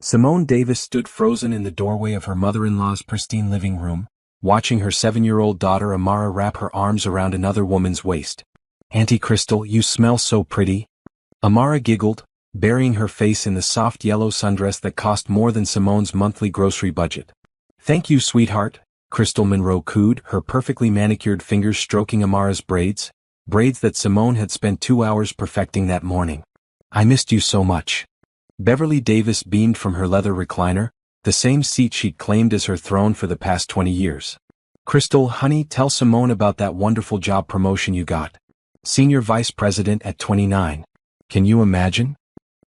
Simone Davis stood frozen in the doorway of her mother-in-law's pristine living room, watching her 7-year-old daughter Amara wrap her arms around another woman's waist. "Auntie Crystal, you smell so pretty." Amara giggled, burying her face in the soft yellow sundress that cost more than Simone's monthly grocery budget. "Thank you, sweetheart," Crystal Monroe cooed, her perfectly manicured fingers stroking Amara's braids that Simone had spent 2 hours perfecting that morning. "I missed you so much." Beverly Davis beamed from her leather recliner, the same seat she'd claimed as her throne for the past 20 years. "Crystal, honey, tell Simone about that wonderful job promotion you got. Senior Vice President at 29. Can you imagine?"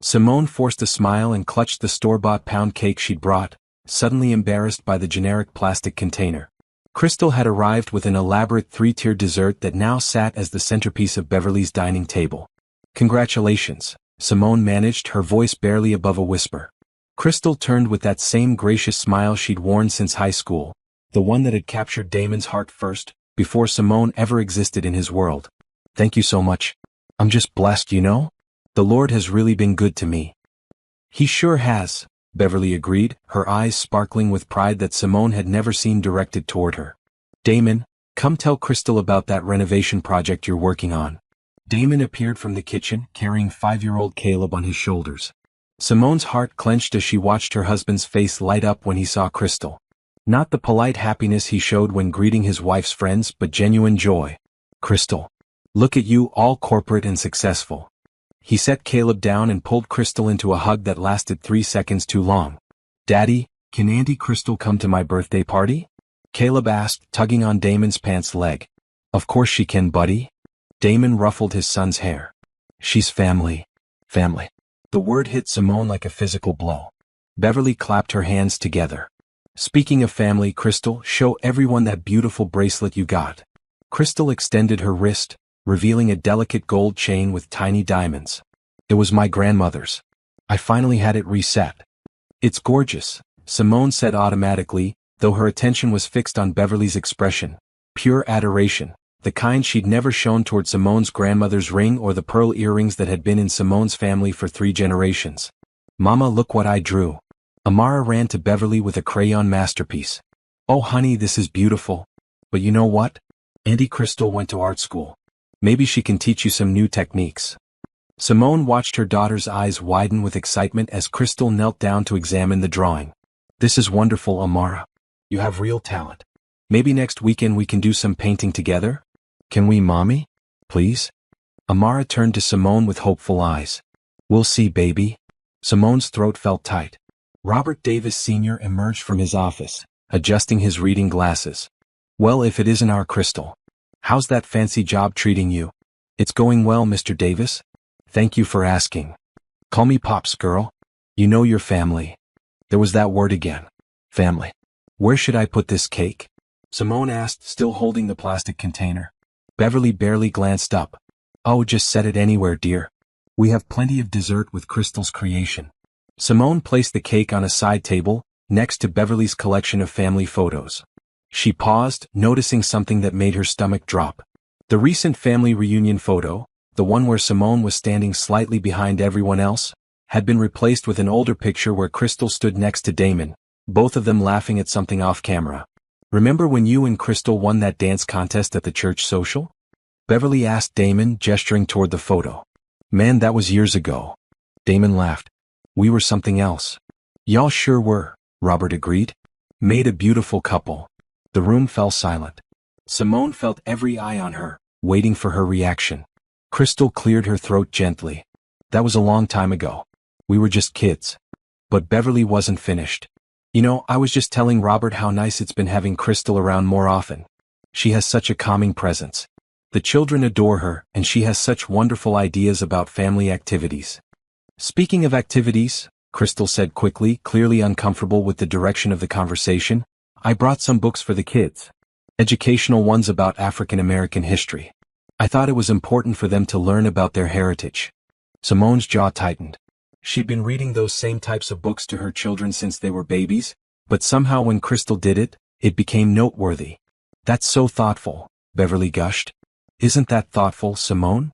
Simone forced a smile and clutched the store-bought pound cake she'd brought, suddenly embarrassed by the generic plastic container. Crystal had arrived with an elaborate 3-tier dessert that now sat as the centerpiece of Beverly's dining table. "Congratulations," Simone managed, her voice barely above a whisper. Crystal turned with that same gracious smile she'd worn since high school, the one that had captured Damon's heart first, before Simone ever existed in his world. "Thank you so much. I'm just blessed, you know? The Lord has really been good to me." "He sure has," Beverly agreed, her eyes sparkling with pride that Simone had never seen directed toward her. "Damon, come tell Crystal about that renovation project you're working on." Damon appeared from the kitchen, carrying 5-year-old Caleb on his shoulders. Simone's heart clenched as she watched her husband's face light up when he saw Crystal. Not the polite happiness he showed when greeting his wife's friends, but genuine joy. "Crystal, look at you, all corporate and successful." He set Caleb down and pulled Crystal into a hug that lasted 3 seconds too long. "Daddy, can Auntie Crystal come to my birthday party?" Caleb asked, tugging on Damon's pants leg. "Of course she can, buddy." Damon ruffled his son's hair. "She's family. Family." The word hit Simone like a physical blow. Beverly clapped her hands together. "Speaking of family, Crystal, show everyone that beautiful bracelet you got." Crystal extended her wrist, revealing a delicate gold chain with tiny diamonds. "It was my grandmother's. I finally had it reset." "It's gorgeous," Simone said automatically, though her attention was fixed on Beverly's expression. Pure adoration, the kind she'd never shown toward Simone's grandmother's ring or the pearl earrings that had been in Simone's family for 3 generations. "Mama, look what I drew." Amara ran to Beverly with a crayon masterpiece. "Oh honey, this is beautiful. But you know what? Auntie Crystal went to art school. Maybe she can teach you some new techniques." Simone watched her daughter's eyes widen with excitement as Crystal knelt down to examine the drawing. "This is wonderful, Amara. You have real talent. Maybe next weekend we can do some painting together? Can we, Mommy? Please?" Amara turned to Simone with hopeful eyes. "We'll see, baby." Simone's throat felt tight. Robert Davis Sr. emerged from his office, adjusting his reading glasses. "Well, if it isn't our Crystal. How's that fancy job treating you?" "It's going well, Mr. Davis. Thank you for asking. Call me Pops, girl. You know your family." There was that word again. Family. "Where should I put this cake?" Simone asked, still holding the plastic container. Beverly barely glanced up. "Oh, just set it anywhere, dear. We have plenty of dessert with Crystal's creation." Simone placed the cake on a side table, next to Beverly's collection of family photos. She paused, noticing something that made her stomach drop. The recent family reunion photo, the one where Simone was standing slightly behind everyone else, had been replaced with an older picture where Crystal stood next to Damon, both of them laughing at something off camera. "Remember when you and Crystal won that dance contest at the church social?" Beverly asked Damon, gesturing toward the photo. "Man, that was years ago." Damon laughed. "We were something else." "Y'all sure were," Robert agreed. "Made a beautiful couple." The room fell silent. Simone felt every eye on her, waiting for her reaction. Crystal cleared her throat gently. "That was a long time ago. We were just kids." But Beverly wasn't finished. "You know, I was just telling Robert how nice it's been having Crystal around more often. She has such a calming presence. The children adore her, and she has such wonderful ideas about family activities." "Speaking of activities," Crystal said quickly, clearly uncomfortable with the direction of the conversation, "I brought some books for the kids. Educational ones about African American history. I thought it was important for them to learn about their heritage." Simone's jaw tightened. She'd been reading those same types of books to her children since they were babies, but somehow when Crystal did it, it became noteworthy. "That's so thoughtful," Beverly gushed. "Isn't that thoughtful, Simone?"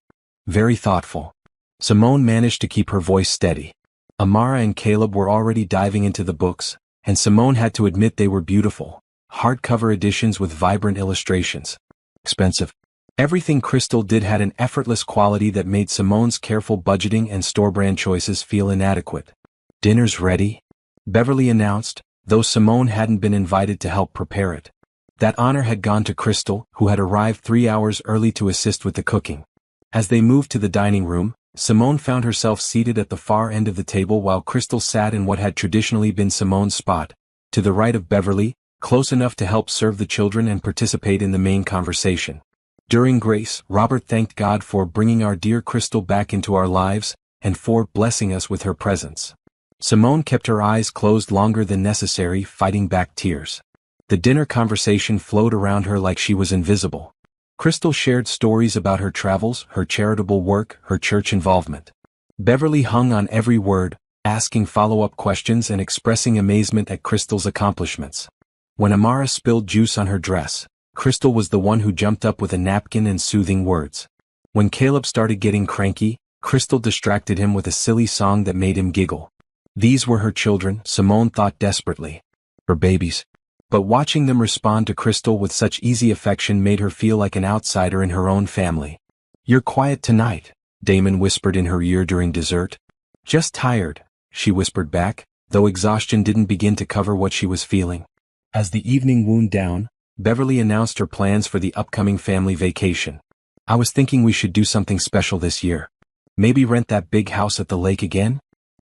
"Very thoughtful." Simone managed to keep her voice steady. Amara and Caleb were already diving into the books, and Simone had to admit they were beautiful. Hardcover editions with vibrant illustrations. Expensive. Everything Crystal did had an effortless quality that made Simone's careful budgeting and store-brand choices feel inadequate. "Dinner's ready," Beverly announced, though Simone hadn't been invited to help prepare it. That honor had gone to Crystal, who had arrived 3 hours early to assist with the cooking. As they moved to the dining room, Simone found herself seated at the far end of the table while Crystal sat in what had traditionally been Simone's spot, to the right of Beverly, close enough to help serve the children and participate in the main conversation. During grace, Robert thanked God for bringing our dear Crystal back into our lives, and for blessing us with her presence. Simone kept her eyes closed longer than necessary, fighting back tears. The dinner conversation flowed around her like she was invisible. Crystal shared stories about her travels, her charitable work, her church involvement. Beverly hung on every word, asking follow-up questions and expressing amazement at Crystal's accomplishments. When Amara spilled juice on her dress, Crystal was the one who jumped up with a napkin and soothing words. When Caleb started getting cranky, Crystal distracted him with a silly song that made him giggle. These were her children, Simone thought desperately. Her babies. But watching them respond to Crystal with such easy affection made her feel like an outsider in her own family. "You're quiet tonight," Damon whispered in her ear during dessert. "Just tired," she whispered back, though exhaustion didn't begin to cover what she was feeling. As the evening wound down, Beverly announced her plans for the upcoming family vacation. "I was thinking we should do something special this year. Maybe rent that big house at the lake again?"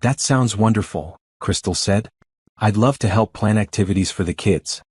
"That sounds wonderful," Crystal said. "I'd love to help plan activities for the kids."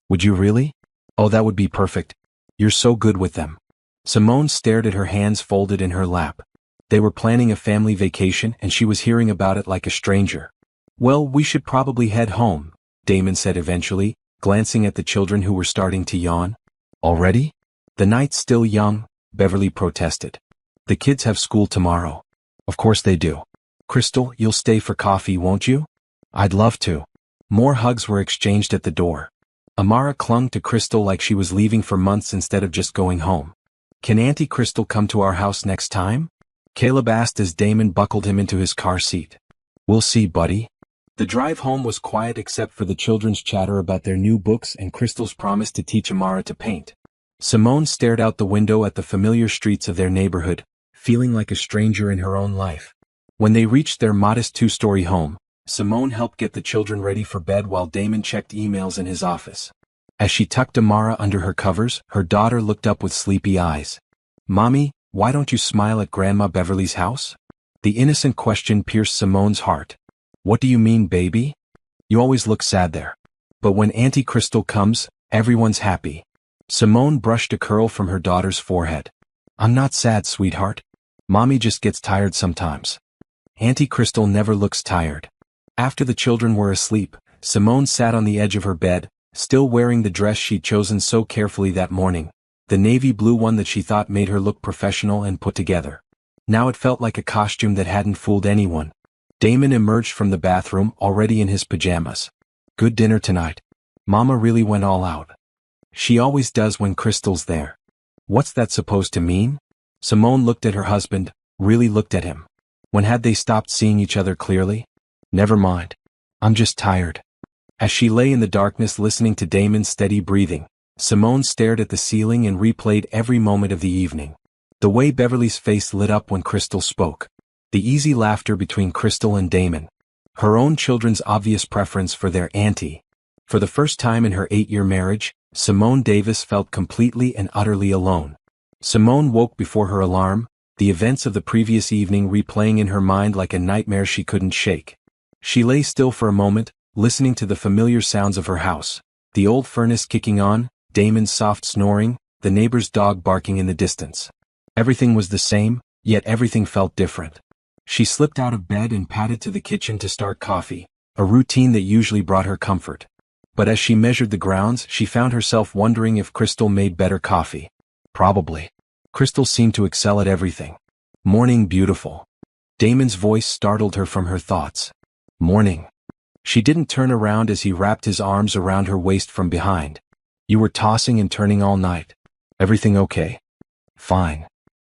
"Would you really?" "Oh, that would be perfect. You're so good with them." Simone stared at her hands folded in her lap. They were planning a family vacation and she was hearing about it like a stranger. "Well, we should probably head home," Damon said eventually, glancing at the children who were starting to yawn. "Already? The night's still young," Beverly protested. "The kids have school tomorrow." "Of course they do." "Crystal, you'll stay for coffee, won't you?" "I'd love to." More hugs were exchanged at the door. Amara clung to Crystal like she was leaving for months instead of just going home. "Can Auntie Crystal come to our house next time?" Caleb asked as Damon buckled him into his car seat. "We'll see, buddy." The drive home was quiet except for the children's chatter about their new books and Crystal's promise to teach Amara to paint. Simone stared out the window at the familiar streets of their neighborhood, feeling like a stranger in her own life. When they reached their modest 2-story home, Simone helped get the children ready for bed while Damon checked emails in his office. As she tucked Amara under her covers, her daughter looked up with sleepy eyes. "Mommy, why don't you smile at Grandma Beverly's house?" The innocent question pierced Simone's heart. "What do you mean, baby? You always look sad there. But when Auntie Crystal comes, everyone's happy." Simone brushed a curl from her daughter's forehead. "I'm not sad, sweetheart. Mommy just gets tired sometimes." "Auntie Crystal never looks tired." After the children were asleep, Simone sat on the edge of her bed, still wearing the dress she'd chosen so carefully that morning, the navy blue one that she thought made her look professional and put together. Now it felt like a costume that hadn't fooled anyone. Damon emerged from the bathroom, already in his pajamas. "Good dinner tonight. Mama really went all out." "She always does when Crystal's there." "What's that supposed to mean?" Simone looked at her husband, really looked at him. When had they stopped seeing each other clearly? "Never mind. I'm just tired." As she lay in the darkness listening to Damon's steady breathing, Simone stared at the ceiling and replayed every moment of the evening. The way Beverly's face lit up when Crystal spoke. The easy laughter between Crystal and Damon. Her own children's obvious preference for their auntie. For the first time in her 8-year marriage, Simone Davis felt completely and utterly alone. Simone woke before her alarm, the events of the previous evening replaying in her mind like a nightmare she couldn't shake. She lay still for a moment, listening to the familiar sounds of her house, the old furnace kicking on, Damon's soft snoring, the neighbor's dog barking in the distance. Everything was the same, yet everything felt different. She slipped out of bed and padded to the kitchen to start coffee, a routine that usually brought her comfort. But as she measured the grounds, she found herself wondering if Crystal made better coffee. Probably. Crystal seemed to excel at everything. "Morning, beautiful." Damon's voice startled her from her thoughts. "Morning." She didn't turn around as he wrapped his arms around her waist from behind. "You were tossing and turning all night. Everything okay?" "Fine."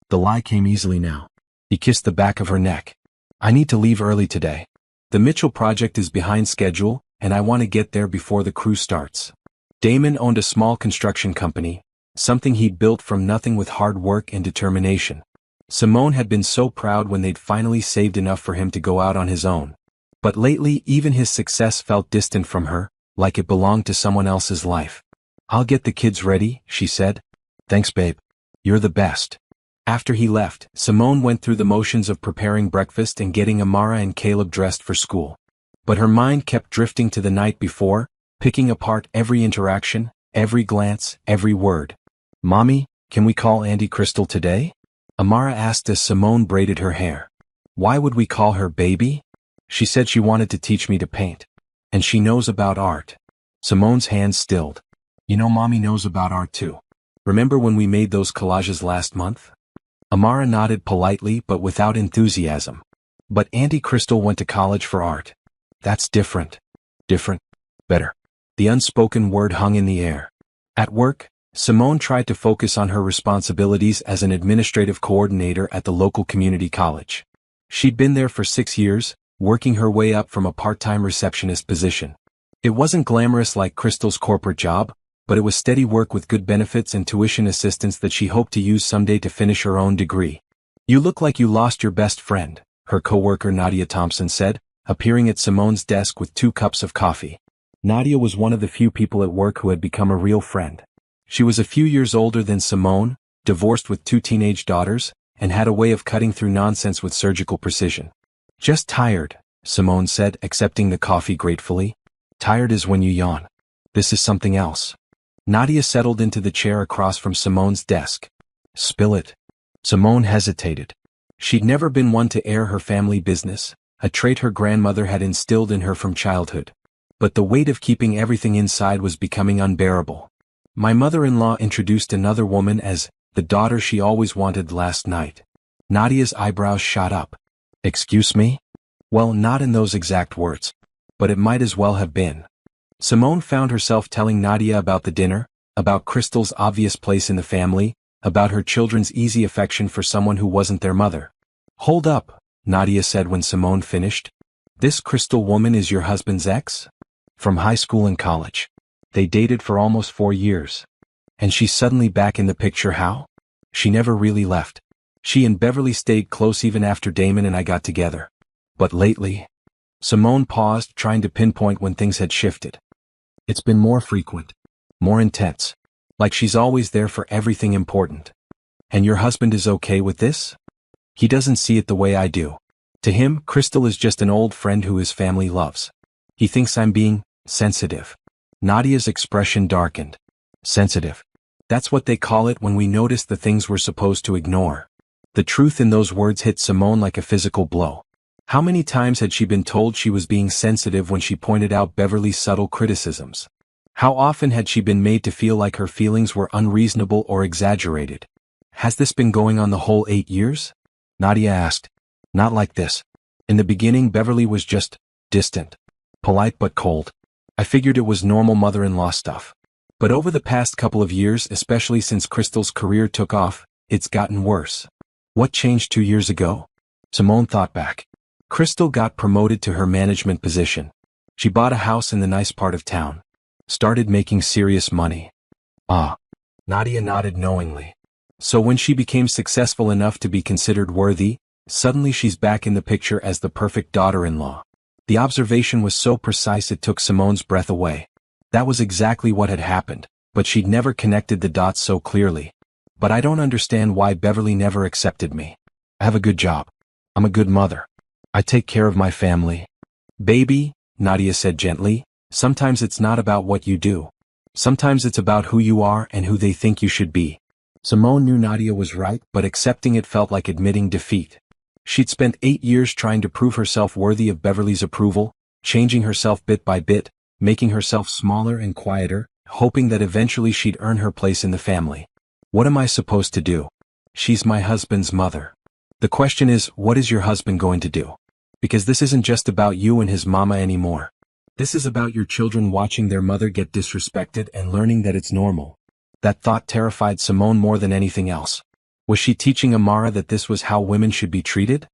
The lie came easily now. He kissed the back of her neck. "I need to leave early today." The Mitchell project is behind schedule, and I want to get there before the crew starts. Damon owned a small construction company, something he'd built from nothing with hard work and determination. Simone had been so proud when they'd finally saved enough for him to go out on his own. But lately even his success felt distant from her, like it belonged to someone else's life. "I'll get the kids ready," she said. "Thanks, babe. You're the best." After he left, Simone went through the motions of preparing breakfast and getting Amara and Caleb dressed for school. But her mind kept drifting to the night before, picking apart every interaction, every glance, every word. "Mommy, can we call Auntie Crystal today?" Amara asked as Simone braided her hair. "Why would we call her baby?" "She said she wanted to teach me to paint. And she knows about art." Simone's hands stilled. "You know Mommy knows about art too. Remember when we made those collages last month?" Amara nodded politely but without enthusiasm. "But Auntie Crystal went to college for art. That's different." "Different? Better." The unspoken word hung in the air. At work, Simone tried to focus on her responsibilities as an administrative coordinator at the local community college. She'd been there for 6 years, working her way up from a part-time receptionist position. It wasn't glamorous like Crystal's corporate job, but it was steady work with good benefits and tuition assistance that she hoped to use someday to finish her own degree. "You look like you lost your best friend," her coworker Nadia Thompson said, appearing at Simone's desk with 2 cups of coffee. Nadia was one of the few people at work who had become a real friend. She was a few years older than Simone, divorced with 2 teenage daughters, and had a way of cutting through nonsense with surgical precision. "Just tired," Simone said, accepting the coffee gratefully. "Tired is when you yawn. This is something else." Nadia settled into the chair across from Simone's desk. "Spill it." Simone hesitated. She'd never been one to air her family business, a trait her grandmother had instilled in her from childhood. But the weight of keeping everything inside was becoming unbearable. "My mother-in-law introduced another woman as the daughter she always wanted last night." Nadia's eyebrows shot up. "Excuse me?" "Well, not in those exact words. But it might as well have been." Simone found herself telling Nadia about the dinner, about Crystal's obvious place in the family, about her children's easy affection for someone who wasn't their mother. "Hold up," Nadia said when Simone finished. "This Crystal woman is your husband's ex?" "From high school and college. They dated for almost 4 years. And she's suddenly back in the picture. How?" "She never really left. She and Beverly stayed close even after Damon and I got together. But lately..." Simone paused, trying to pinpoint when things had shifted. "It's been more frequent. More intense. Like she's always there for everything important." "And your husband is okay with this?" "He doesn't see it the way I do. To him, Crystal is just an old friend who his family loves. He thinks I'm being sensitive." Nadia's expression darkened. "Sensitive. That's what they call it when we notice the things we're supposed to ignore." The truth in those words hit Simone like a physical blow. How many times had she been told she was being sensitive when she pointed out Beverly's subtle criticisms? How often had she been made to feel like her feelings were unreasonable or exaggerated? "Has this been going on the whole 8 years?" Nadia asked. "Not like this. In the beginning Beverly was just distant. Polite but cold. I figured it was normal mother-in-law stuff. But over the past couple of years, especially since Crystal's career took off, it's gotten worse." "What changed 2 years ago?" Simone thought back. Crystal got promoted to her management position. She bought a house in the nice part of town. Started making serious money. "Ah." Nadia nodded knowingly. "So when she became successful enough to be considered worthy, suddenly she's back in the picture as the perfect daughter-in-law." The observation was so precise it took Simone's breath away. That was exactly what had happened, but she'd never connected the dots so clearly. "But I don't understand why Beverly never accepted me. I have a good job. I'm a good mother. I take care of my family." "Baby," Nadia said gently, "sometimes it's not about what you do. Sometimes it's about who you are and who they think you should be." Simone knew Nadia was right, but accepting it felt like admitting defeat. She'd spent 8 years trying to prove herself worthy of Beverly's approval, changing herself bit by bit, making herself smaller and quieter, hoping that eventually she'd earn her place in the family. "What am I supposed to do? She's my husband's mother." The question is, what is your husband going to do? Because this isn't just about you and his mama anymore. This is about your children watching their mother get disrespected and learning that it's normal. That thought terrified Simone more than anything else. Was she teaching Amara that this was how women should be treated?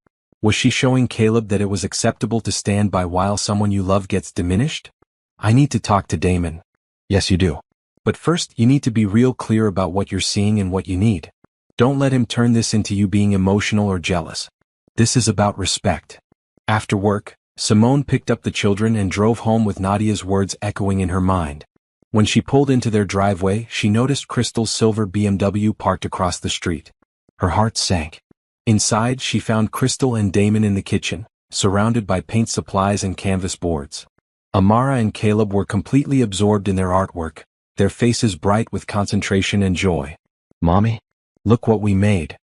Was she showing Caleb that it was acceptable to stand by while someone you love gets diminished? I need to talk to Damon. Yes, you do. But first, you need to be real clear about what you're seeing and what you need. Don't let him turn this into you being emotional or jealous. This is about respect. After work, Simone picked up the children and drove home with Nadia's words echoing in her mind. When she pulled into their driveway, she noticed Crystal's silver BMW parked across the street. Her heart sank. Inside, she found Crystal and Damon in the kitchen, surrounded by paint supplies and canvas boards. Amara and Caleb were completely absorbed in their artwork, their faces bright with concentration and joy. Mommy? Look what we made.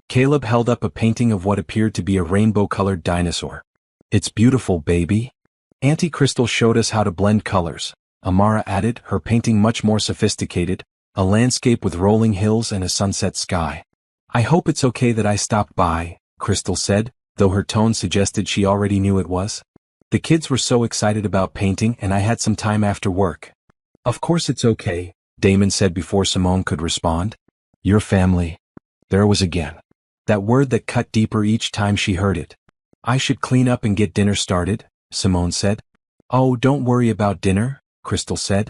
Caleb held up a painting of what appeared to be a rainbow-colored dinosaur. It's beautiful, baby. Auntie Crystal showed us how to blend colors. Amara added, her painting much more sophisticated, a landscape with rolling hills and a sunset sky. I hope it's okay that I stopped by, Crystal said, though her tone suggested she already knew it was. The kids were so excited about painting and I had some time after work. Of course it's okay, Damon said before Simone could respond. Your family. There it was again. That word that cut deeper each time she heard it. I should clean up and get dinner started, Simone said. Oh, don't worry about dinner, Crystal said.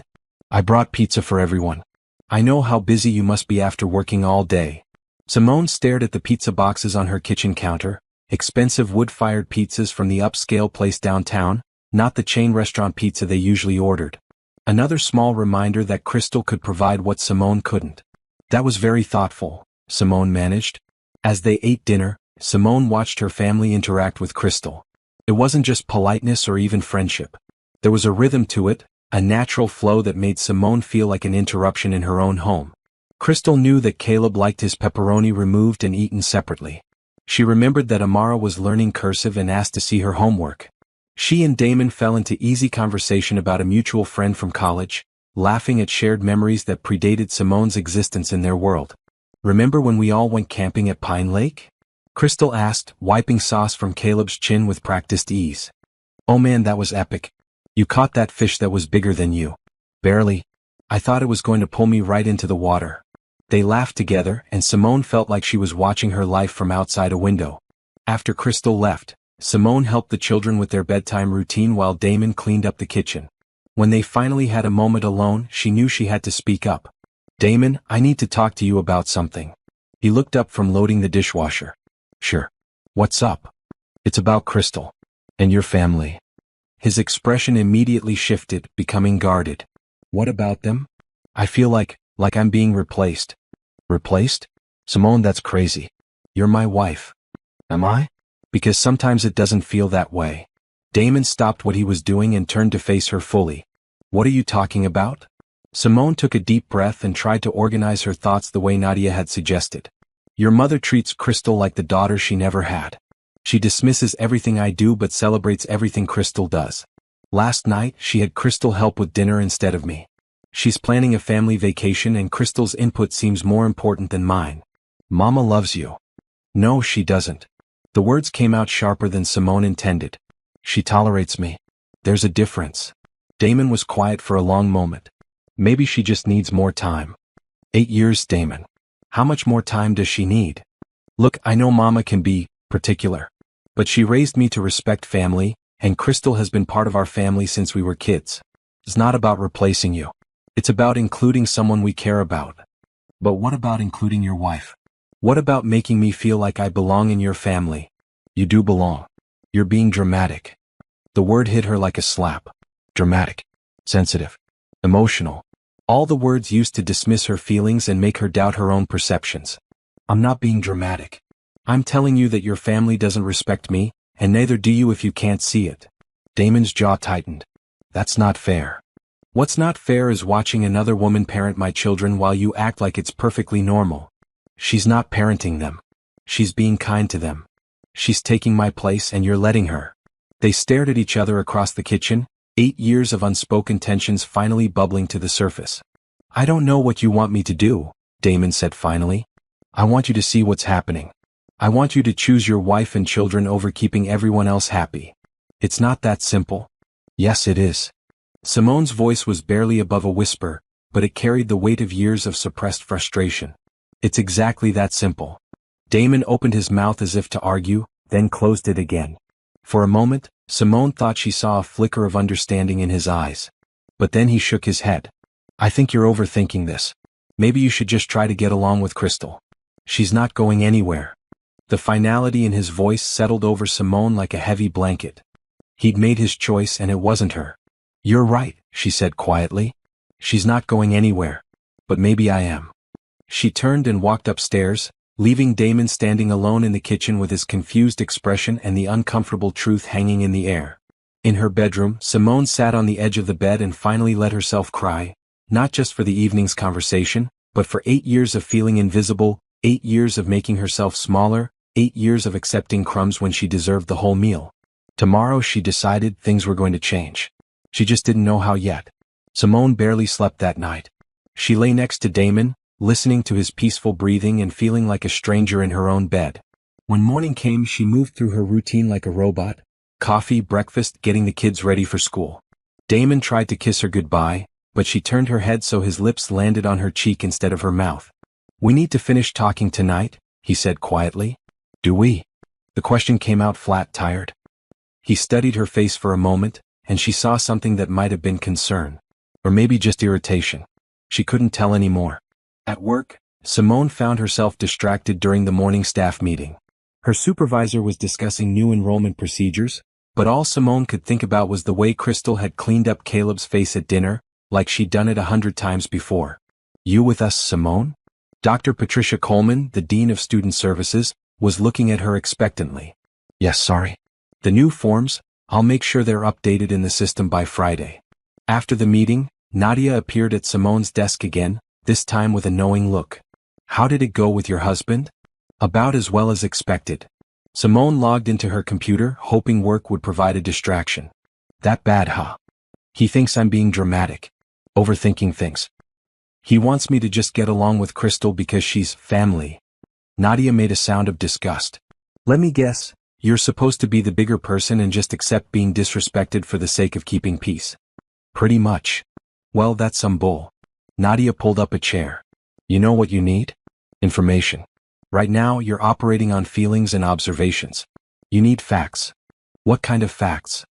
I brought pizza for everyone. I know how busy you must be after working all day. Simone stared at the pizza boxes on her kitchen counter, expensive wood-fired pizzas from the upscale place downtown, not the chain restaurant pizza they usually ordered. Another small reminder that Crystal could provide what Simone couldn't. That was very thoughtful, Simone managed. As they ate dinner, Simone watched her family interact with Crystal. It wasn't just politeness or even friendship. There was a rhythm to it, a natural flow that made Simone feel like an interruption in her own home. Crystal knew that Caleb liked his pepperoni removed and eaten separately. She remembered that Amara was learning cursive and asked to see her homework. She and Damon fell into easy conversation about a mutual friend from college, laughing at shared memories that predated Simone's existence in their world. Remember when we all went camping at Pine Lake? Crystal asked, wiping sauce from Caleb's chin with practiced ease. Oh man, that was epic. You caught that fish that was bigger than you. Barely. I thought it was going to pull me right into the water. They laughed together, and Simone felt like she was watching her life from outside a window. After Crystal left, Simone helped the children with their bedtime routine while Damon cleaned up the kitchen. When they finally had a moment alone, she knew she had to speak up. Damon, I need to talk to you about something. He looked up from loading the dishwasher. Sure. What's up? It's about Crystal. And your family. His expression immediately shifted, becoming guarded. What about them? I feel like I'm being replaced. Replaced? Simone, that's crazy. You're my wife. Am I? Because sometimes it doesn't feel that way. Damon stopped what he was doing and turned to face her fully. What are you talking about? Simone took a deep breath and tried to organize her thoughts the way Nadia had suggested. Your mother treats Crystal like the daughter she never had. She dismisses everything I do but celebrates everything Crystal does. Last night, she had Crystal help with dinner instead of me. She's planning a family vacation and Crystal's input seems more important than mine. Mama loves you. No, she doesn't. The words came out sharper than Simone intended. She tolerates me. There's a difference. Damon was quiet for a long moment. Maybe she just needs more time. 8 years, Damon. How much more time does she need? Look, I know Mama can be particular. But she raised me to respect family, and Crystal has been part of our family since we were kids. It's not about replacing you. It's about including someone we care about. But what about including your wife? What about making me feel like I belong in your family? You do belong. You're being dramatic. The word hit her like a slap. Dramatic. Sensitive. Emotional. All the words used to dismiss her feelings and make her doubt her own perceptions. I'm not being dramatic. I'm telling you that your family doesn't respect me, and neither do you if you can't see it. Damon's jaw tightened. That's not fair. What's not fair is watching another woman parent my children while you act like it's perfectly normal. She's not parenting them. She's being kind to them. She's taking my place and you're letting her. They stared at each other across the kitchen, 8 years of unspoken tensions finally bubbling to the surface. I don't know what you want me to do, Damon said finally. I want you to see what's happening. I want you to choose your wife and children over keeping everyone else happy. It's not that simple. Yes, it is. Simone's voice was barely above a whisper, but it carried the weight of years of suppressed frustration. It's exactly that simple. Damon opened his mouth as if to argue, then closed it again. For a moment, Simone thought she saw a flicker of understanding in his eyes. But then he shook his head. I think you're overthinking this. Maybe you should just try to get along with Crystal. She's not going anywhere. The finality in his voice settled over Simone like a heavy blanket. He'd made his choice and it wasn't her. You're right, she said quietly. She's not going anywhere. But maybe I am. She turned and walked upstairs, leaving Damon standing alone in the kitchen with his confused expression and the uncomfortable truth hanging in the air. In her bedroom, Simone sat on the edge of the bed and finally let herself cry, not just for the evening's conversation, but for 8 years of feeling invisible, 8 years of making herself smaller, 8 years of accepting crumbs when she deserved the whole meal. Tomorrow, she decided, things were going to change. She just didn't know how yet. Simone barely slept that night. She lay next to Damon, listening to his peaceful breathing and feeling like a stranger in her own bed. When morning came, she moved through her routine like a robot. Coffee, breakfast, getting the kids ready for school. Damon tried to kiss her goodbye, but she turned her head so his lips landed on her cheek instead of her mouth. We need to finish talking tonight, he said quietly. Do we? The question came out flat, tired. He studied her face for a moment, and she saw something that might have been concern. Or maybe just irritation. She couldn't tell anymore. At work, Simone found herself distracted during the morning staff meeting. Her supervisor was discussing new enrollment procedures, but all Simone could think about was the way Crystal had cleaned up Caleb's face at dinner, like she'd done it 100 times before. You with us, Simone? Dr. Patricia Coleman, the Dean of Student Services, was looking at her expectantly. Yes, sorry. The new forms, I'll make sure they're updated in the system by Friday. After the meeting, Nadia appeared at Simone's desk again, this time with a knowing look. How did it go with your husband? About as well as expected. Simone logged into her computer, hoping work would provide a distraction. That bad, huh? He thinks I'm being dramatic. Overthinking things. He wants me to just get along with Crystal because she's family. Nadia made a sound of disgust. Let me guess, you're supposed to be the bigger person and just accept being disrespected for the sake of keeping peace. Pretty much. Well, that's some bull. Nadia pulled up a chair. You know what you need? Information. Right now, you're operating on feelings and observations. You need facts. What kind of facts?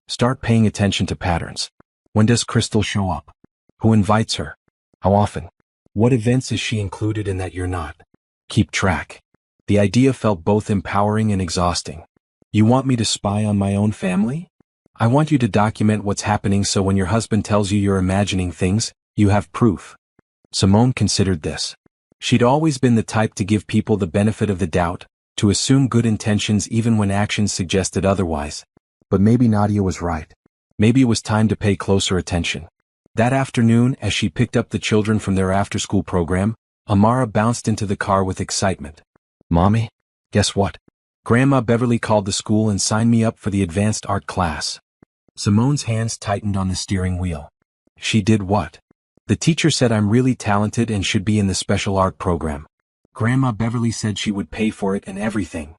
Start paying attention to patterns. When does Crystal show up? Who invites her? How often? What events is she included in that you're not? Keep track. The idea felt both empowering and exhausting. You want me to spy on my own family? I want you to document what's happening so when your husband tells you you're imagining things, you have proof. Simone considered this. She'd always been the type to give people the benefit of the doubt, to assume good intentions even when actions suggested otherwise. But maybe Nadia was right. Maybe it was time to pay closer attention. That afternoon, as she picked up the children from their after-school program, Amara bounced into the car with excitement. Mommy, guess what? Grandma Beverly called the school and signed me up for the advanced art class. Simone's hands tightened on the steering wheel. She did what? The teacher said I'm really talented and should be in the special art program. Grandma Beverly said she would pay for it and everything.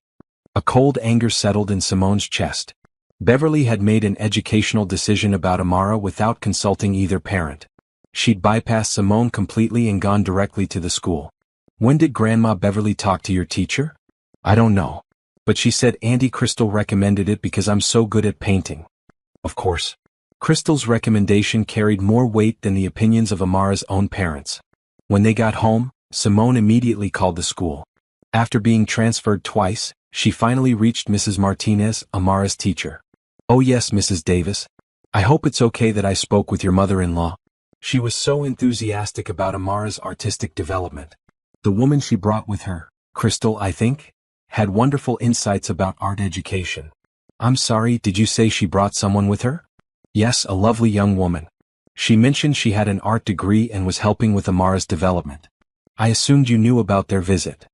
A cold anger settled in Simone's chest. Beverly had made an educational decision about Amara without consulting either parent. She'd bypassed Simone completely and gone directly to the school. When did Grandma Beverly talk to your teacher? I don't know. But she said Auntie Crystal recommended it because I'm so good at painting. Of course. Crystal's recommendation carried more weight than the opinions of Amara's own parents. When they got home, Simone immediately called the school. After being transferred twice, she finally reached Mrs. Martinez, Amara's teacher. Oh yes, Mrs. Davis. I hope it's okay that I spoke with your mother-in-law. She was so enthusiastic about Amara's artistic development. The woman she brought with her, Crystal, I think, had wonderful insights about art education. I'm sorry, did you say she brought someone with her? Yes, a lovely young woman. She mentioned she had an art degree and was helping with Amara's development. I assumed you knew about their visit.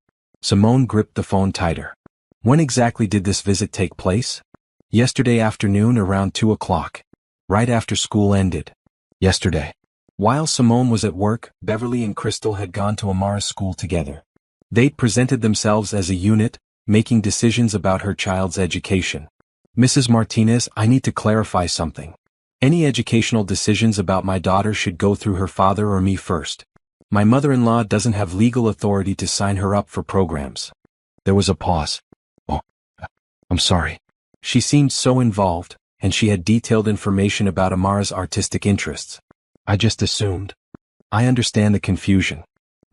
Simone gripped the phone tighter. When exactly did this visit take place? Yesterday afternoon around 2 o'clock. Right after school ended. Yesterday. While Simone was at work, Beverly and Crystal had gone to Amara's school together. They'd presented themselves as a unit, making decisions about her child's education. Mrs. Martinez, I need to clarify something. Any educational decisions about my daughter should go through her father or me first. My mother-in-law doesn't have legal authority to sign her up for programs. There was a pause. Oh. I'm sorry. She seemed so involved, and she had detailed information about Amara's artistic interests. I just assumed. I understand the confusion.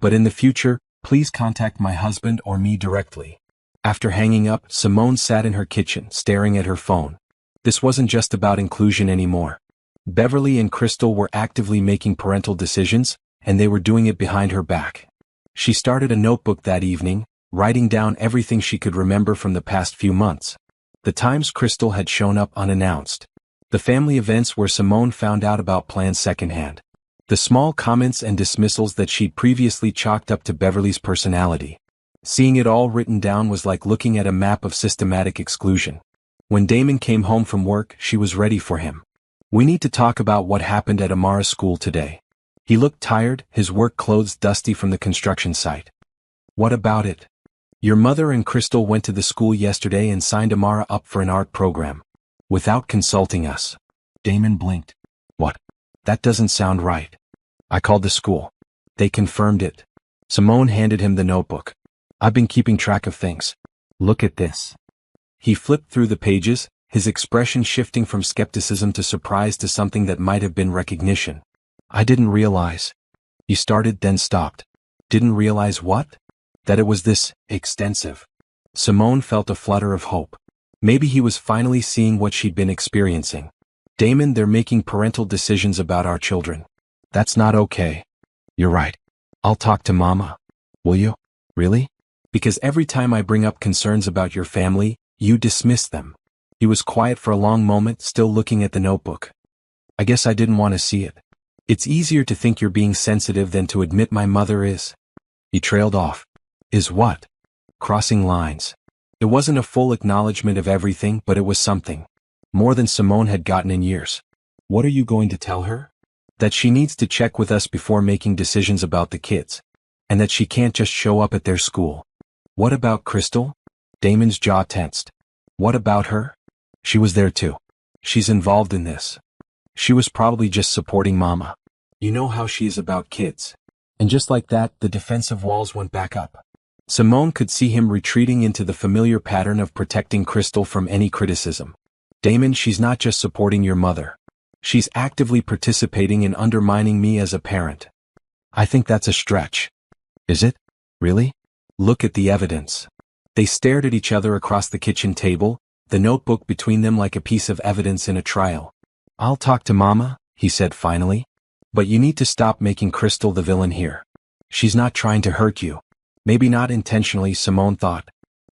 But in the future, please contact my husband or me directly. After hanging up, Simone sat in her kitchen, staring at her phone. This wasn't just about inclusion anymore. Beverly and Crystal were actively making parental decisions, and they were doing it behind her back. She started a notebook that evening, writing down everything she could remember from the past few months. The times Crystal had shown up unannounced. The family events where Simone found out about plans secondhand. The small comments and dismissals that she'd previously chalked up to Beverly's personality. Seeing it all written down was like looking at a map of systematic exclusion. When Damon came home from work, she was ready for him. We need to talk about what happened at Amara's school today. He looked tired, his work clothes dusty from the construction site. What about it? Your mother and Crystal went to the school yesterday and signed Amara up for an art program. Without consulting us. Damon blinked. What? That doesn't sound right. I called the school. They confirmed it. Simone handed him the notebook. I've been keeping track of things. Look at this. He flipped through the pages, his expression shifting from skepticism to surprise to something that might have been recognition. I didn't realize. You started then stopped. Didn't realize what? That it was this extensive. Simone felt a flutter of hope. Maybe he was finally seeing what she'd been experiencing. Damon, they're making parental decisions about our children. That's not okay. You're right. I'll talk to Mama. Will you? Really? Because every time I bring up concerns about your family, you dismiss them. He was quiet for a long moment, still looking at the notebook. I guess I didn't want to see it. It's easier to think you're being sensitive than to admit my mother is. He trailed off. Is what? Crossing lines. It wasn't a full acknowledgement of everything, but it was something. More than Simone had gotten in years. What are you going to tell her? That she needs to check with us before making decisions about the kids. And that she can't just show up at their school. What about Crystal? Damon's jaw tensed. What about her? She was there too. She's involved in this. She was probably just supporting Mama. You know how she is about kids. And just like that, the defensive walls went back up. Simone could see him retreating into the familiar pattern of protecting Crystal from any criticism. Damon, she's not just supporting your mother. She's actively participating in undermining me as a parent. I think that's a stretch. Is it? Really? Look at the evidence. They stared at each other across the kitchen table, the notebook between them like a piece of evidence in a trial. I'll talk to Mama, he said finally. But you need to stop making Crystal the villain here. She's not trying to hurt you. Maybe not intentionally, Simone thought.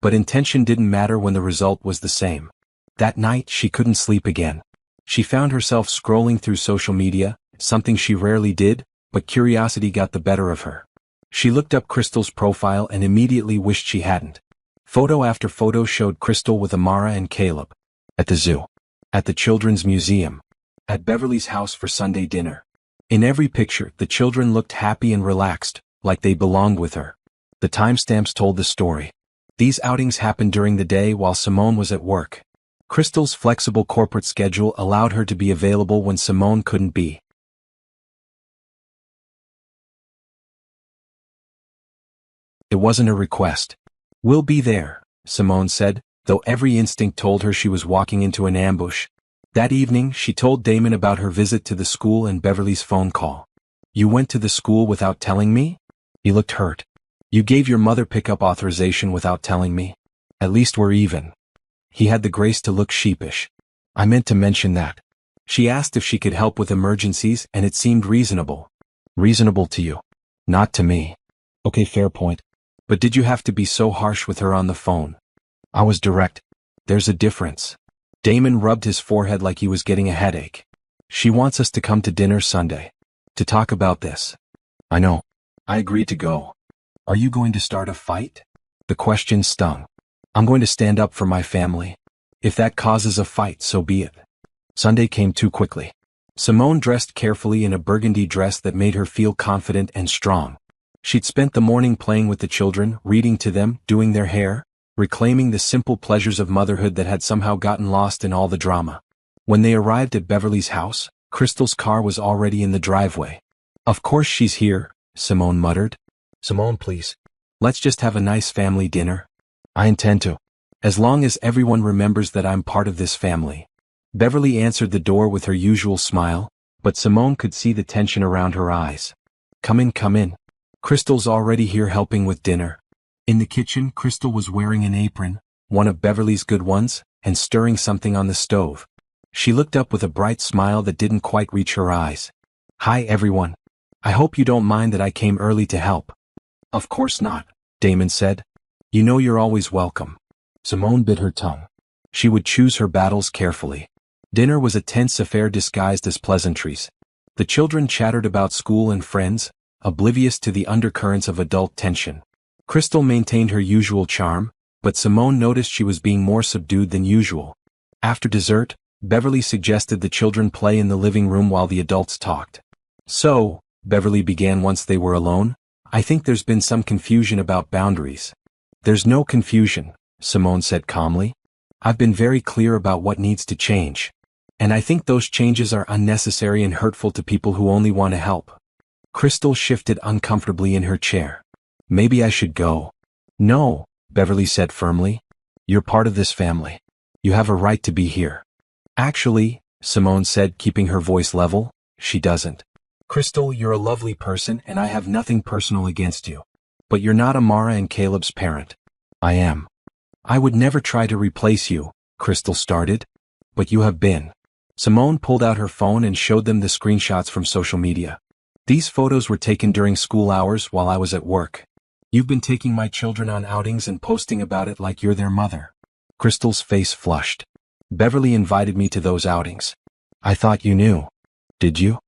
But intention didn't matter when the result was the same. That night, she couldn't sleep again. She found herself scrolling through social media, something she rarely did, but curiosity got the better of her. She looked up Crystal's profile and immediately wished she hadn't. Photo after photo showed Crystal with Amara and Caleb. At the zoo. At the children's museum. At Beverly's house for Sunday dinner. In every picture, the children looked happy and relaxed, like they belonged with her. The timestamps told the story. These outings happened during the day while Simone was at work. Crystal's flexible corporate schedule allowed her to be available when Simone couldn't be. It wasn't a request. We'll be there, Simone said, though every instinct told her she was walking into an ambush. That evening, she told Damon about her visit to the school and Beverly's phone call. You went to the school without telling me? He looked hurt. You gave your mother pickup authorization without telling me. At least we're even. He had the grace to look sheepish. I meant to mention that. She asked if she could help with emergencies and it seemed reasonable. Reasonable to you. Not to me. Okay, fair point. But did you have to be so harsh with her on the phone? I was direct. There's a difference. Damon rubbed his forehead like he was getting a headache. She wants us to come to dinner Sunday. To talk about this. I know. I agreed to go. Are you going to start a fight? The question stung. I'm going to stand up for my family. If that causes a fight, so be it. Sunday came too quickly. Simone dressed carefully in a burgundy dress that made her feel confident and strong. She'd spent the morning playing with the children, reading to them, doing their hair, reclaiming the simple pleasures of motherhood that had somehow gotten lost in all the drama. When they arrived at Beverly's house, Crystal's car was already in the driveway. Of course she's here, Simone muttered. Simone, please. Let's just have a nice family dinner. I intend to. As long as everyone remembers that I'm part of this family. Beverly answered the door with her usual smile, but Simone could see the tension around her eyes. Come in, come in. Crystal's already here helping with dinner. In the kitchen, Crystal was wearing an apron, one of Beverly's good ones, and stirring something on the stove. She looked up with a bright smile that didn't quite reach her eyes. Hi everyone. I hope you don't mind that I came early to help. Of course not, Damon said. You know you're always welcome. Simone bit her tongue. She would choose her battles carefully. Dinner was a tense affair disguised as pleasantries. The children chattered about school and friends, oblivious to the undercurrents of adult tension. Crystal maintained her usual charm, but Simone noticed she was being more subdued than usual. After dessert, Beverly suggested the children play in the living room while the adults talked. So, Beverly began once they were alone, I think there's been some confusion about boundaries. There's no confusion, Simone said calmly. I've been very clear about what needs to change. And I think those changes are unnecessary and hurtful to people who only want to help. Crystal shifted uncomfortably in her chair. Maybe I should go. No, Beverly said firmly. You're part of this family. You have a right to be here. Actually, Simone said, keeping her voice level, she doesn't. Crystal, you're a lovely person and I have nothing personal against you. But you're not Amara and Caleb's parent. I am. I would never try to replace you, Crystal started. But you have been. Simone pulled out her phone and showed them the screenshots from social media. These photos were taken during school hours while I was at work. You've been taking my children on outings and posting about it like you're their mother. Crystal's face flushed. Beverly invited me to those outings. I thought you knew. Did you?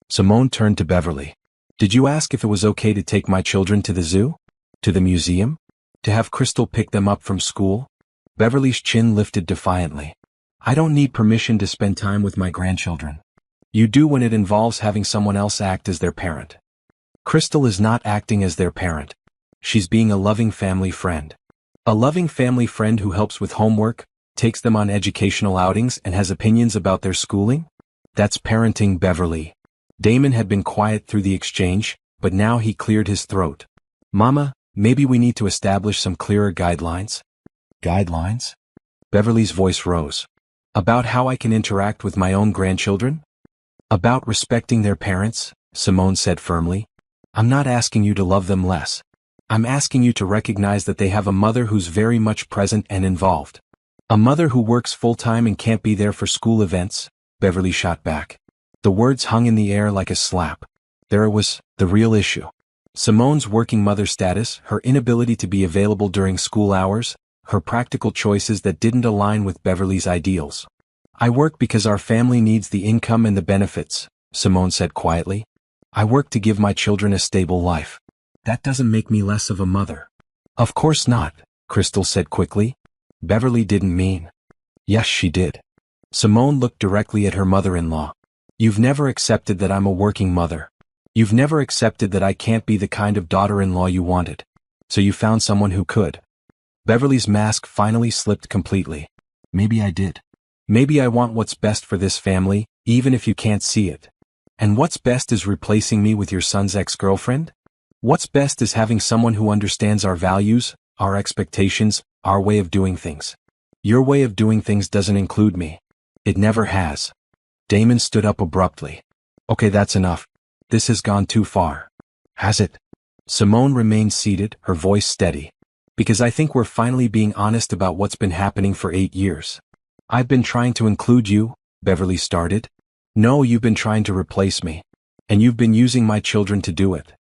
Simone turned to Beverly. Did you ask if it was okay to take my children to the zoo? To the museum? To have Crystal pick them up from school? Beverly's chin lifted defiantly. I don't need permission to spend time with my grandchildren. You do when it involves having someone else act as their parent. Crystal is not acting as their parent. She's being a loving family friend. A loving family friend who helps with homework, takes them on educational outings and has opinions about their schooling? That's parenting, Beverly. Damon had been quiet through the exchange, but now he cleared his throat. Mama, maybe we need to establish some clearer guidelines. Guidelines? Beverly's voice rose. About how I can interact with my own grandchildren? About respecting their parents, Simone said firmly. I'm not asking you to love them less. I'm asking you to recognize that they have a mother who's very much present and involved. A mother who works full-time and can't be there for school events, Beverly shot back. The words hung in the air like a slap. There was the real issue. Simone's working mother status, her inability to be available during school hours, her practical choices that didn't align with Beverly's ideals. I work because our family needs the income and the benefits, Simone said quietly. I work to give my children a stable life. That doesn't make me less of a mother. Of course not, Crystal said quickly. Beverly didn't mean. Yes, she did. Simone looked directly at her mother-in-law. You've never accepted that I'm a working mother. You've never accepted that I can't be the kind of daughter-in-law you wanted. So you found someone who could. Beverly's mask finally slipped completely. Maybe I did. Maybe I want what's best for this family, even if you can't see it. And what's best is replacing me with your son's ex-girlfriend? What's best is having someone who understands our values, our expectations, our way of doing things. Your way of doing things doesn't include me. It never has. Damon stood up abruptly. Okay, that's enough. This has gone too far. Has it? Simone remained seated, her voice steady. Because I think we're finally being honest about what's been happening for 8 years. I've been trying to include you, Beverly started. No, you've been trying to replace me. And you've been using my children to do it.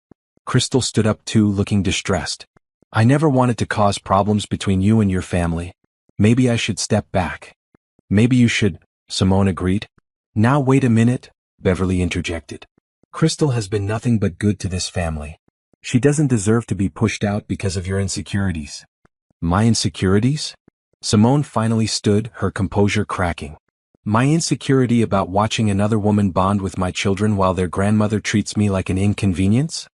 Crystal stood up too, looking distressed. I never wanted to cause problems between you and your family. Maybe I should step back. Maybe you should, Simone agreed. Now wait a minute, Beverly interjected. Crystal has been nothing but good to this family. She doesn't deserve to be pushed out because of your insecurities. My insecurities? Simone finally stood, her composure cracking. My insecurity about watching another woman bond with my children while their grandmother treats me like an inconvenience?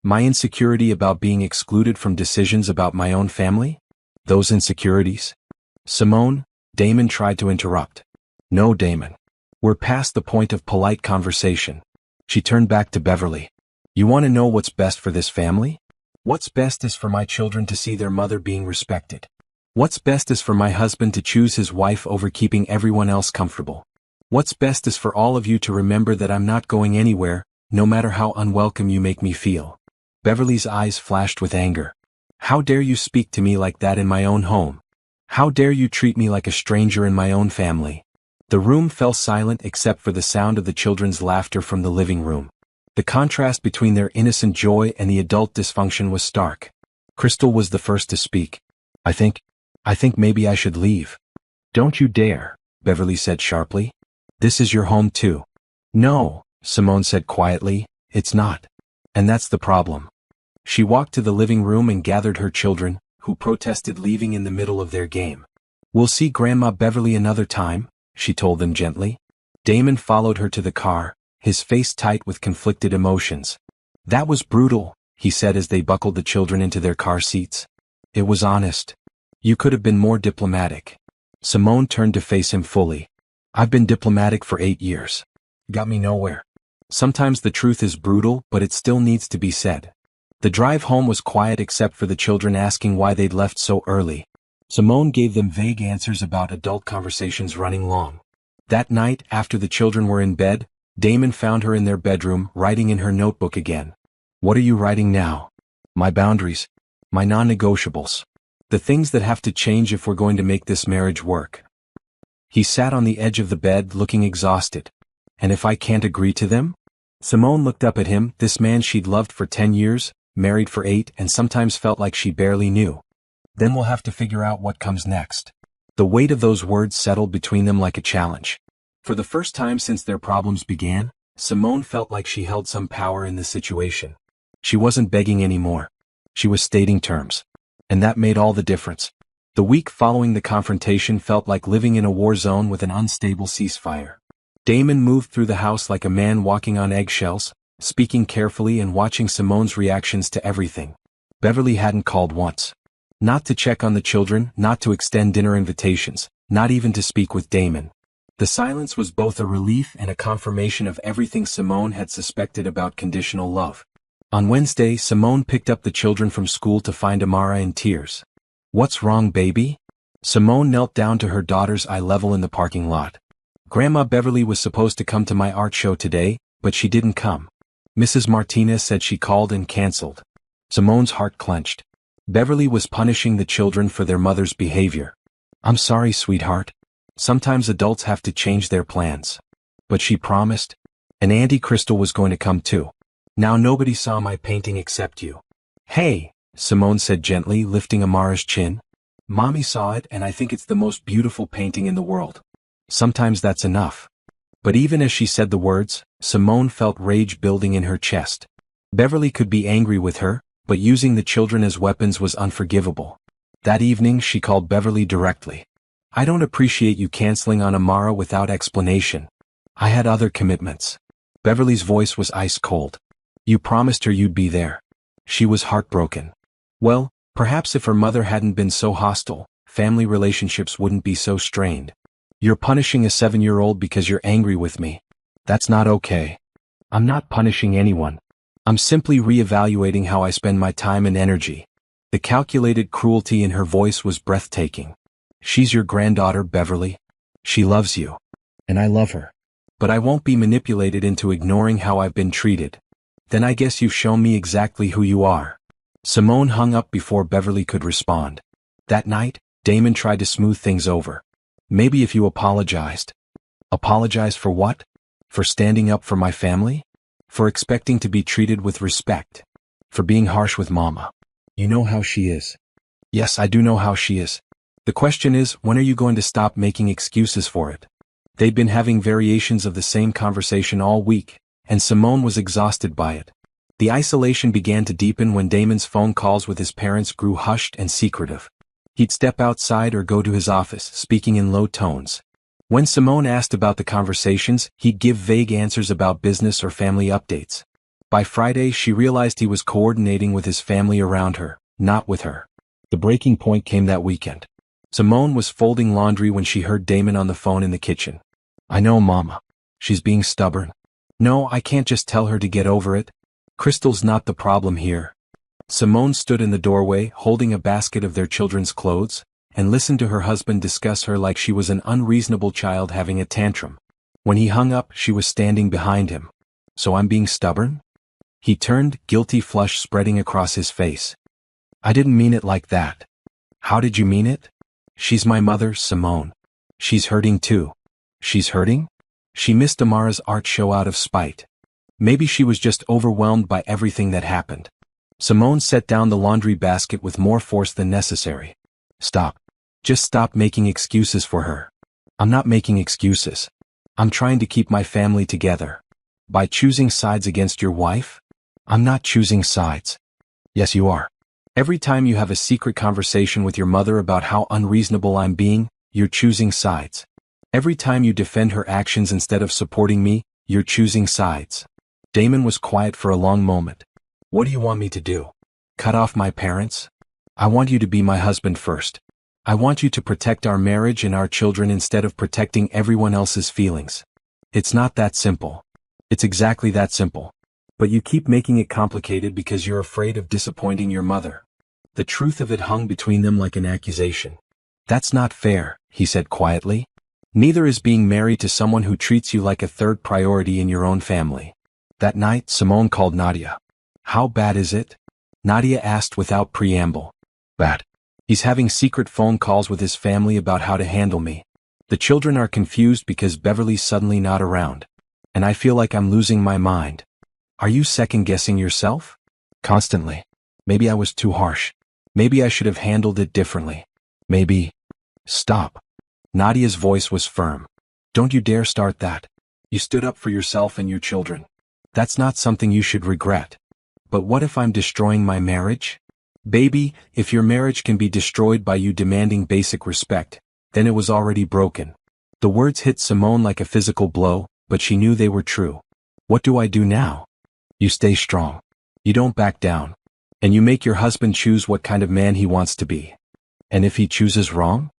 My insecurity about being excluded from decisions about my own family? Those insecurities? Simone, Damon tried to interrupt. No, Damon. We're past the point of polite conversation. She turned back to Beverly. You want to know what's best for this family? What's best is for my children to see their mother being respected. What's best is for my husband to choose his wife over keeping everyone else comfortable. What's best is for all of you to remember that I'm not going anywhere, no matter how unwelcome you make me feel. Beverly's eyes flashed with anger. How dare you speak to me like that in my own home? How dare you treat me like a stranger in my own family? The room fell silent except for the sound of the children's laughter from the living room. The contrast between their innocent joy and the adult dysfunction was stark. Crystal was the first to speak. I think maybe I should leave. Don't you dare, Beverly said sharply. This is your home too. No, Simone said quietly, it's not. And that's the problem. She walked to the living room and gathered her children, who protested leaving in the middle of their game. We'll see Grandma Beverly another time, she told them gently. Damon followed her to the car, his face tight with conflicted emotions. That was brutal, he said as they buckled the children into their car seats. It was honest. You could have been more diplomatic. Simone turned to face him fully. I've been diplomatic for 8 years. Got me nowhere. Sometimes the truth is brutal, but it still needs to be said. The drive home was quiet except for the children asking why they'd left so early. Simone gave them vague answers about adult conversations running long. That night, after the children were in bed, Damon found her in their bedroom, writing in her notebook again. What are you writing now? My boundaries. My non-negotiables. The things that have to change if we're going to make this marriage work. He sat on the edge of the bed looking exhausted. And if I can't agree to them? Simone looked up at him, this man she'd loved for 10 years, married for 8, and sometimes felt like she barely knew. Then we'll have to figure out what comes next. The weight of those words settled between them like a challenge. For the first time since their problems began, Simone felt like she held some power in the situation. She wasn't begging anymore. She was stating terms. And that made all the difference. The week following the confrontation felt like living in a war zone with an unstable ceasefire. Damon moved through the house like a man walking on eggshells, speaking carefully and watching Simone's reactions to everything. Beverly hadn't called once. Not to check on the children, not to extend dinner invitations, not even to speak with Damon. The silence was both a relief and a confirmation of everything Simone had suspected about conditional love. On Wednesday, Simone picked up the children from school to find Amara in tears. What's wrong, baby? Simone knelt down to her daughter's eye level in the parking lot. Grandma Beverly was supposed to come to my art show today, but she didn't come. Mrs. Martinez said she called and canceled. Simone's heart clenched. Beverly was punishing the children for their mother's behavior. I'm sorry, sweetheart. Sometimes adults have to change their plans. But she promised. And Auntie Crystal was going to come too. Now nobody saw my painting except you. Hey, Simone said gently, lifting Amara's chin. Mommy saw it and I think it's the most beautiful painting in the world. Sometimes that's enough. But even as she said the words, Simone felt rage building in her chest. Beverly could be angry with her, but using the children as weapons was unforgivable. That evening she called Beverly directly. I don't appreciate you canceling on Amara without explanation. I had other commitments. Beverly's voice was ice cold. You promised her you'd be there. She was heartbroken. Well, perhaps if her mother hadn't been so hostile, family relationships wouldn't be so strained. You're punishing a 7-year-old because you're angry with me. That's not okay. I'm not punishing anyone. I'm simply reevaluating how I spend my time and energy. The calculated cruelty in her voice was breathtaking. She's your granddaughter, Beverly. She loves you. And I love her. But I won't be manipulated into ignoring how I've been treated. Then I guess you've shown me exactly who you are. Simone hung up before Beverly could respond. That night, Damon tried to smooth things over. Maybe if you apologized. Apologize for what? For standing up for my family? For expecting to be treated with respect? For being harsh with Mama? You know how she is. Yes, I do know how she is. The question is, when are you going to stop making excuses for it? They'd been having variations of the same conversation all week, and Simone was exhausted by it. The isolation began to deepen when Damon's phone calls with his parents grew hushed and secretive. He'd step outside or go to his office, speaking in low tones. When Simone asked about the conversations, he'd give vague answers about business or family updates. By Friday, she realized he was coordinating with his family around her, not with her. The breaking point came that weekend. Simone was folding laundry when she heard Damon on the phone in the kitchen. I know, Mama. She's being stubborn. No, I can't just tell her to get over it. Crystal's not the problem here. Simone stood in the doorway, holding a basket of their children's clothes, and listened to her husband discuss her like she was an unreasonable child having a tantrum. When he hung up, she was standing behind him. So I'm being stubborn? He turned, guilty flush spreading across his face. I didn't mean it like that. How did you mean it? She's my mother, Simone. She's hurting too. She's hurting? She missed Amara's art show out of spite. Maybe she was just overwhelmed by everything that happened. Simone set down the laundry basket with more force than necessary. Stop. Just stop making excuses for her. I'm not making excuses. I'm trying to keep my family together. By choosing sides against your wife? I'm not choosing sides. Yes, you are. Every time you have a secret conversation with your mother about how unreasonable I'm being, you're choosing sides. Every time you defend her actions instead of supporting me, you're choosing sides. Damon was quiet for a long moment. What do you want me to do? Cut off my parents? I want you to be my husband first. I want you to protect our marriage and our children instead of protecting everyone else's feelings. It's not that simple. It's exactly that simple. But you keep making it complicated because you're afraid of disappointing your mother. The truth of it hung between them like an accusation. That's not fair, he said quietly. Neither is being married to someone who treats you like a third priority in your own family. That night, Simone called Nadia. How bad is it? Nadia asked without preamble. Bad. He's having secret phone calls with his family about how to handle me. The children are confused because Beverly's suddenly not around. And I feel like I'm losing my mind. Are you second-guessing yourself? Constantly. Maybe I was too harsh. Maybe I should have handled it differently. Maybe. Stop. Nadia's voice was firm. Don't you dare start that. You stood up for yourself and your children. That's not something you should regret. But what if I'm destroying my marriage? Baby, if your marriage can be destroyed by you demanding basic respect, then it was already broken. The words hit Simone like a physical blow, but she knew they were true. What do I do now? You stay strong. You don't back down. And you make your husband choose what kind of man he wants to be. And if he chooses wrong?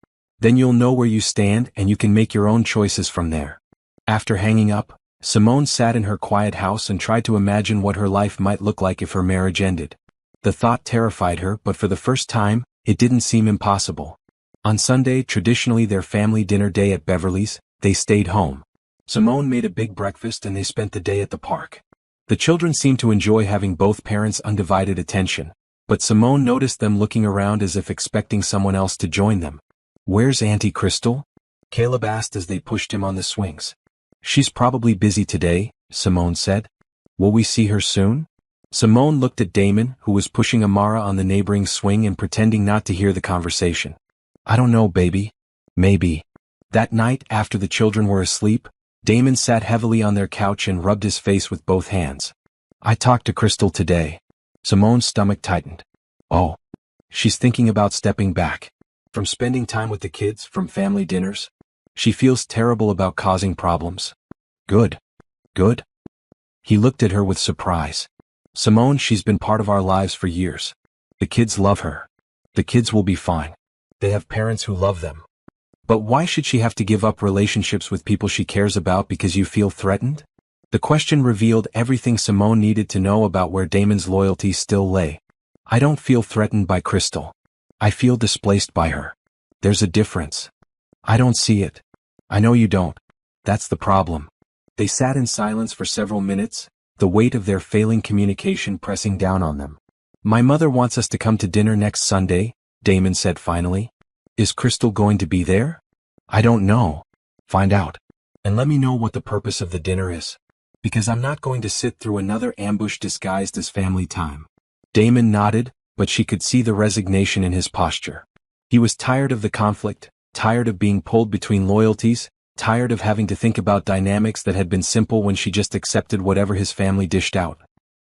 Then you'll know where you stand and you can make your own choices from there. After hanging up, Simone sat in her quiet house and tried to imagine what her life might look like if her marriage ended. The thought terrified her, but for the first time, it didn't seem impossible. On Sunday, traditionally their family dinner day at Beverly's, they stayed home. Simone made a big breakfast and they spent the day at the park. The children seemed to enjoy having both parents' undivided attention, but Simone noticed them looking around as if expecting someone else to join them. Where's Auntie Crystal? Caleb asked as they pushed him on the swings. She's probably busy today, Simone said. Will we see her soon? Simone looked at Damon, who was pushing Amara on the neighboring swing and pretending not to hear the conversation. I don't know, baby. Maybe. That night, after the children were asleep, Damon sat heavily on their couch and rubbed his face with both hands. I talked to Crystal today. Simone's stomach tightened. Oh. She's thinking about stepping back. From spending time with the kids, from family dinners. She feels terrible about causing problems. Good. Good. He looked at her with surprise. Simone, she's been part of our lives for years. The kids love her. The kids will be fine. They have parents who love them. But why should she have to give up relationships with people she cares about because you feel threatened? The question revealed everything Simone needed to know about where Damon's loyalty still lay. I don't feel threatened by Crystal. I feel displaced by her. There's a difference. I don't see it. I know you don't. That's the problem. They sat in silence for several minutes, the weight of their failing communication pressing down on them. My mother wants us to come to dinner next Sunday, Damon said finally. Is Crystal going to be there? I don't know. Find out. And let me know what the purpose of the dinner is. Because I'm not going to sit through another ambush disguised as family time. Damon nodded, but she could see the resignation in his posture. He was tired of the conflict, tired of being pulled between loyalties, tired of having to think about dynamics that had been simple when she just accepted whatever his family dished out.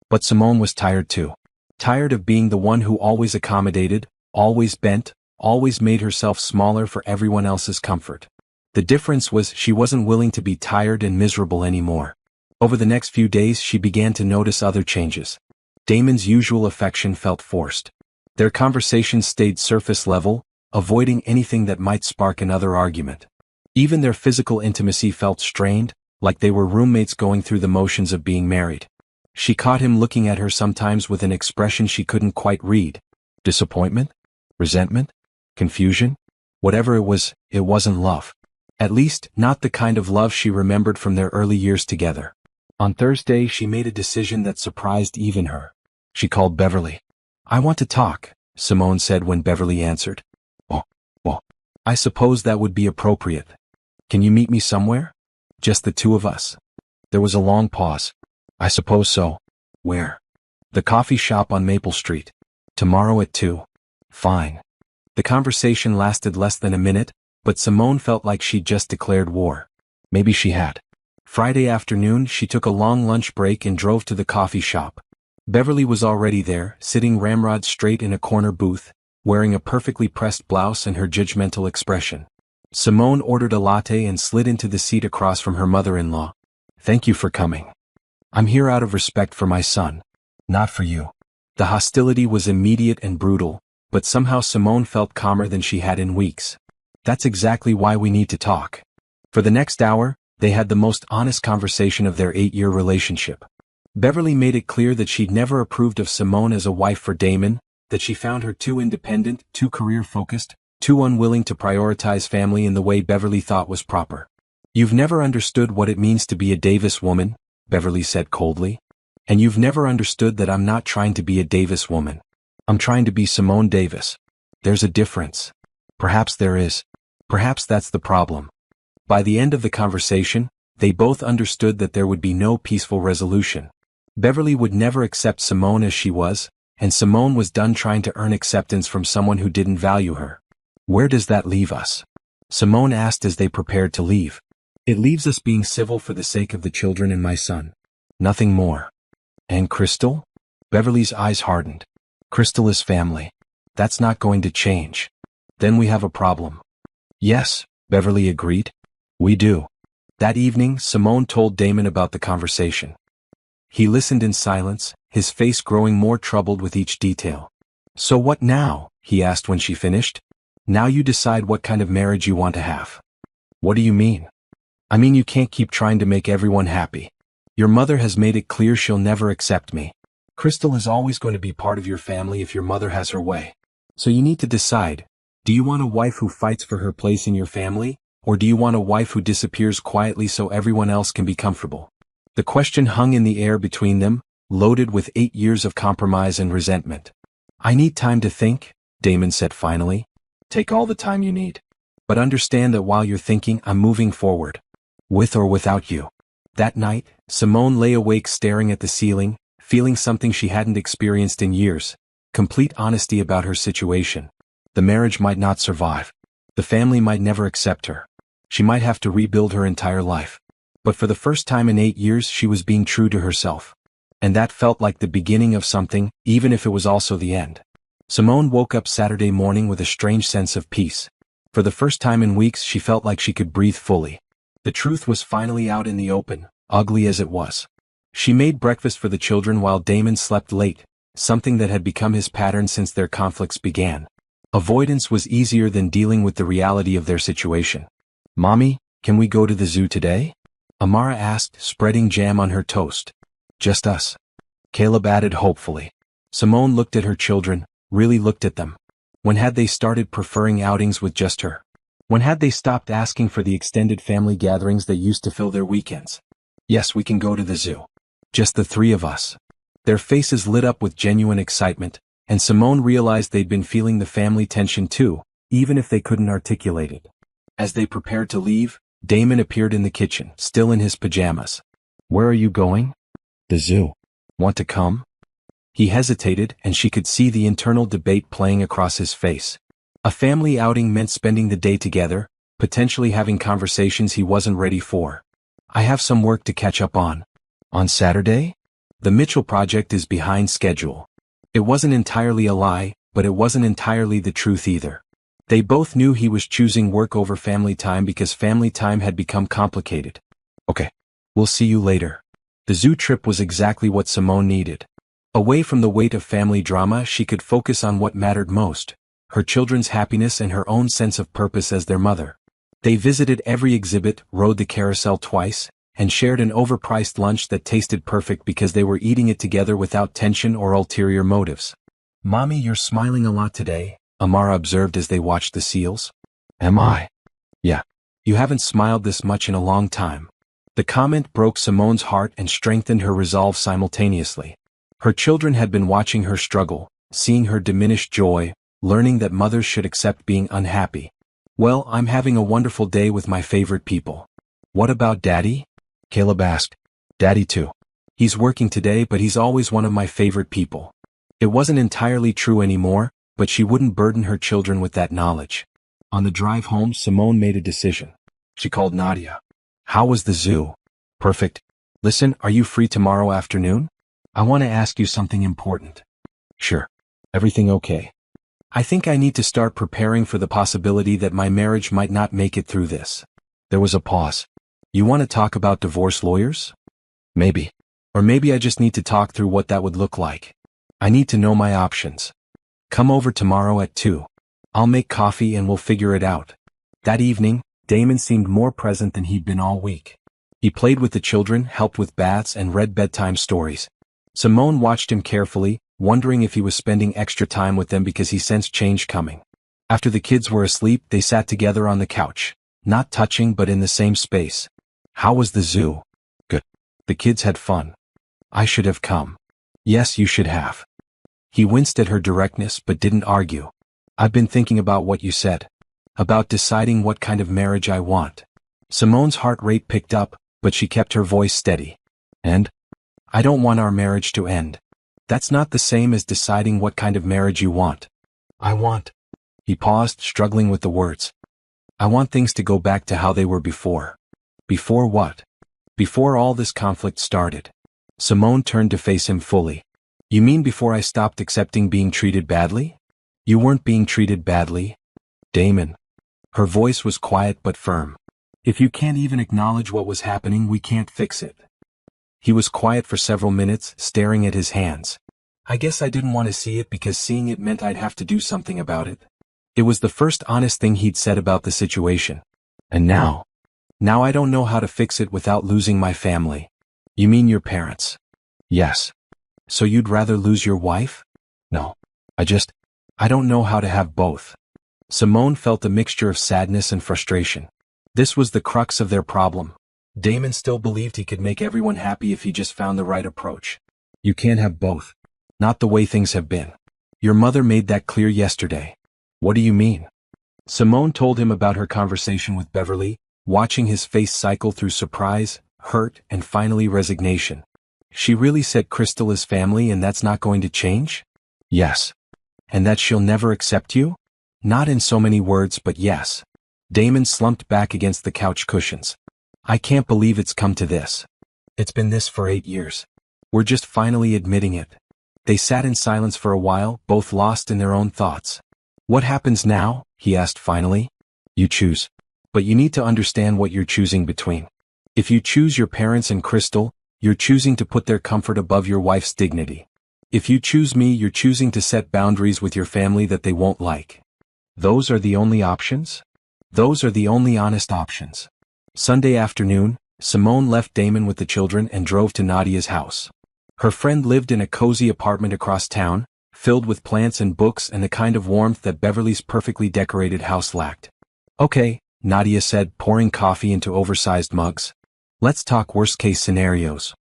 But Simone was tired too. Tired of being the one who always accommodated, always bent, always made herself smaller for everyone else's comfort. The difference was she wasn't willing to be tired and miserable anymore. Over the next few days she began to notice other changes. Damon's usual affection felt forced. Their conversations stayed surface level, avoiding anything that might spark another argument. Even their physical intimacy felt strained, like they were roommates going through the motions of being married. She caught him looking at her sometimes with an expression she couldn't quite read. Disappointment? Resentment? Confusion? Whatever it wasn't love. At least, not the kind of love she remembered from their early years together. On Thursday, she made a decision that surprised even her. She called Beverly. "I want to talk," Simone said when Beverly answered. "Oh, well, I suppose that would be appropriate. Can you meet me somewhere? Just the two of us?" There was a long pause. "I suppose so. Where?" "The coffee shop on Maple Street. Tomorrow at 2. "Fine." The conversation lasted less than a minute, but Simone felt like she'd just declared war. Maybe she had. Friday afternoon, she took a long lunch break and drove to the coffee shop. Beverly was already there, sitting ramrod straight in a corner booth, wearing a perfectly pressed blouse and her judgmental expression. Simone ordered a latte and slid into the seat across from her mother-in-law. "Thank you for coming. I'm here out of respect for my son. Not for you." The hostility was immediate and brutal, but somehow Simone felt calmer than she had in weeks. "That's exactly why we need to talk." For the next hour, they had the most honest conversation of their 8-year relationship. Beverly made it clear that she'd never approved of Simone as a wife for Damon, that she found her too independent, too career-focused, too unwilling to prioritize family in the way Beverly thought was proper. "You've never understood what it means to be a Davis woman," Beverly said coldly. "And you've never understood that I'm not trying to be a Davis woman. I'm trying to be Simone Davis. There's a difference." Perhaps there is. Perhaps that's the problem. By the end of the conversation, they both understood that there would be no peaceful resolution. Beverly would never accept Simone as she was, and Simone was done trying to earn acceptance from someone who didn't value her. "Where does that leave us?" Simone asked as they prepared to leave. "It leaves us being civil for the sake of the children and my son. Nothing more." "And Crystal?" Beverly's eyes hardened. "Crystal is family. That's not going to change." "Then we have a problem." "Yes," Beverly agreed. "We do." That evening, Simone told Damon about the conversation. He listened in silence, his face growing more troubled with each detail. "So what now?" he asked when she finished. "Now you decide what kind of marriage you want to have." "What do you mean?" "I mean you can't keep trying to make everyone happy. Your mother has made it clear she'll never accept me. Crystal is always going to be part of your family if your mother has her way. So you need to decide, do you want a wife who fights for her place in your family, or do you want a wife who disappears quietly so everyone else can be comfortable?" The question hung in the air between them, loaded with 8 years of compromise and resentment. "I need time to think," Damon said finally. "Take all the time you need. But understand that while you're thinking, I'm moving forward. With or without you." That night, Simone lay awake staring at the ceiling, feeling something she hadn't experienced in years, complete honesty about her situation. The marriage might not survive. The family might never accept her. She might have to rebuild her entire life. But for the first time in 8 years she was being true to herself. And that felt like the beginning of something, even if it was also the end. Simone woke up Saturday morning with a strange sense of peace. For the first time in weeks she felt like she could breathe fully. The truth was finally out in the open, ugly as it was. She made breakfast for the children while Damon slept late, something that had become his pattern since their conflicts began. Avoidance was easier than dealing with the reality of their situation. "Mommy, can we go to the zoo today?" Amara asked, spreading jam on her toast. "Just us," Caleb added hopefully. Simone looked at her children, really looked at them. When had they started preferring outings with just her? When had they stopped asking for the extended family gatherings that used to fill their weekends? "Yes, we can go to the zoo. Just the 3 of us." Their faces lit up with genuine excitement, and Simone realized they'd been feeling the family tension too, even if they couldn't articulate it. As they prepared to leave, Damon appeared in the kitchen, still in his pajamas. "Where are you going?" "The zoo. Want to come?" He hesitated, and she could see the internal debate playing across his face. A family outing meant spending the day together, potentially having conversations he wasn't ready for. "I have some work to catch up on." "On Saturday?" "The Mitchell project is behind schedule." It wasn't entirely a lie, but it wasn't entirely the truth either. They both knew he was choosing work over family time because family time had become complicated. "Okay. We'll see you later." The zoo trip was exactly what Simone needed. Away from the weight of family drama, she could focus on what mattered most, her children's happiness and her own sense of purpose as their mother. They visited every exhibit, rode the carousel twice, and shared an overpriced lunch that tasted perfect because they were eating it together without tension or ulterior motives. "Mommy, you're smiling a lot today," Amara observed as they watched the seals. Am I? Yeah. You haven't smiled this much in a long time. The comment broke Simone's heart and strengthened her resolve simultaneously. Her children had been watching her struggle, seeing her diminished joy, learning that mothers should accept being unhappy. Well, I'm having a wonderful day with my favorite people. What about Daddy? Caleb asked. Daddy too. He's working today, but he's always one of my favorite people. It wasn't entirely true anymore, but she wouldn't burden her children with that knowledge. On the drive home, Simone made a decision. She called Nadia. How was the zoo? Perfect. Listen, are you free tomorrow afternoon? I want to ask you something important. Sure. Everything okay? I think I need to start preparing for the possibility that my marriage might not make it through this. There was a pause. You want to talk about divorce lawyers? Maybe. Or maybe I just need to talk through what that would look like. I need to know my options. Come over tomorrow at 2. I'll make coffee and we'll figure it out. That evening, Damon seemed more present than he'd been all week. He played with the children, helped with baths, and read bedtime stories. Simone watched him carefully, wondering if he was spending extra time with them because he sensed change coming. After the kids were asleep, they sat together on the couch, not touching but in the same space. How was the zoo? Good. The kids had fun. I should have come. Yes, you should have. He winced at her directness but didn't argue. I've been thinking about what you said. About deciding what kind of marriage I want. Simone's heart rate picked up, but she kept her voice steady. And? I don't want our marriage to end. That's not the same as deciding what kind of marriage you want. I want. He paused, struggling with the words. I want things to go back to how they were before. Before what? Before all this conflict started. Simone turned to face him fully. You mean before I stopped accepting being treated badly? You weren't being treated badly. Damon. Her voice was quiet but firm. If you can't even acknowledge what was happening, we can't fix it. He was quiet for several minutes, staring at his hands. I guess I didn't want to see it because seeing it meant I'd have to do something about it. It was the first honest thing he'd said about the situation. And now I don't know how to fix it without losing my family. You mean your parents? Yes. So you'd rather lose your wife? No. I don't know how to have both. Simone felt a mixture of sadness and frustration. This was the crux of their problem. Damon still believed he could make everyone happy if he just found the right approach. You can't have both. Not the way things have been. Your mother made that clear yesterday. What do you mean? Simone told him about her conversation with Beverly, watching his face cycle through surprise, hurt, and finally resignation. She really said Crystal is family and that's not going to change? Yes. And that she'll never accept you? Not in so many words, but yes. Damon slumped back against the couch cushions. I can't believe it's come to this. It's been this for 8 years. We're just finally admitting it. They sat in silence for a while, both lost in their own thoughts. What happens now? He asked finally. You choose. But you need to understand what you're choosing between. If you choose your parents and Crystal, you're choosing to put their comfort above your wife's dignity. If you choose me, you're choosing to set boundaries with your family that they won't like. Those are the only options? Those are the only honest options. Sunday afternoon, Simone left Damon with the children and drove to Nadia's house. Her friend lived in a cozy apartment across town, filled with plants and books and the kind of warmth that Beverly's perfectly decorated house lacked. Okay, Nadia said, pouring coffee into oversized mugs. Let's talk worst-case scenarios.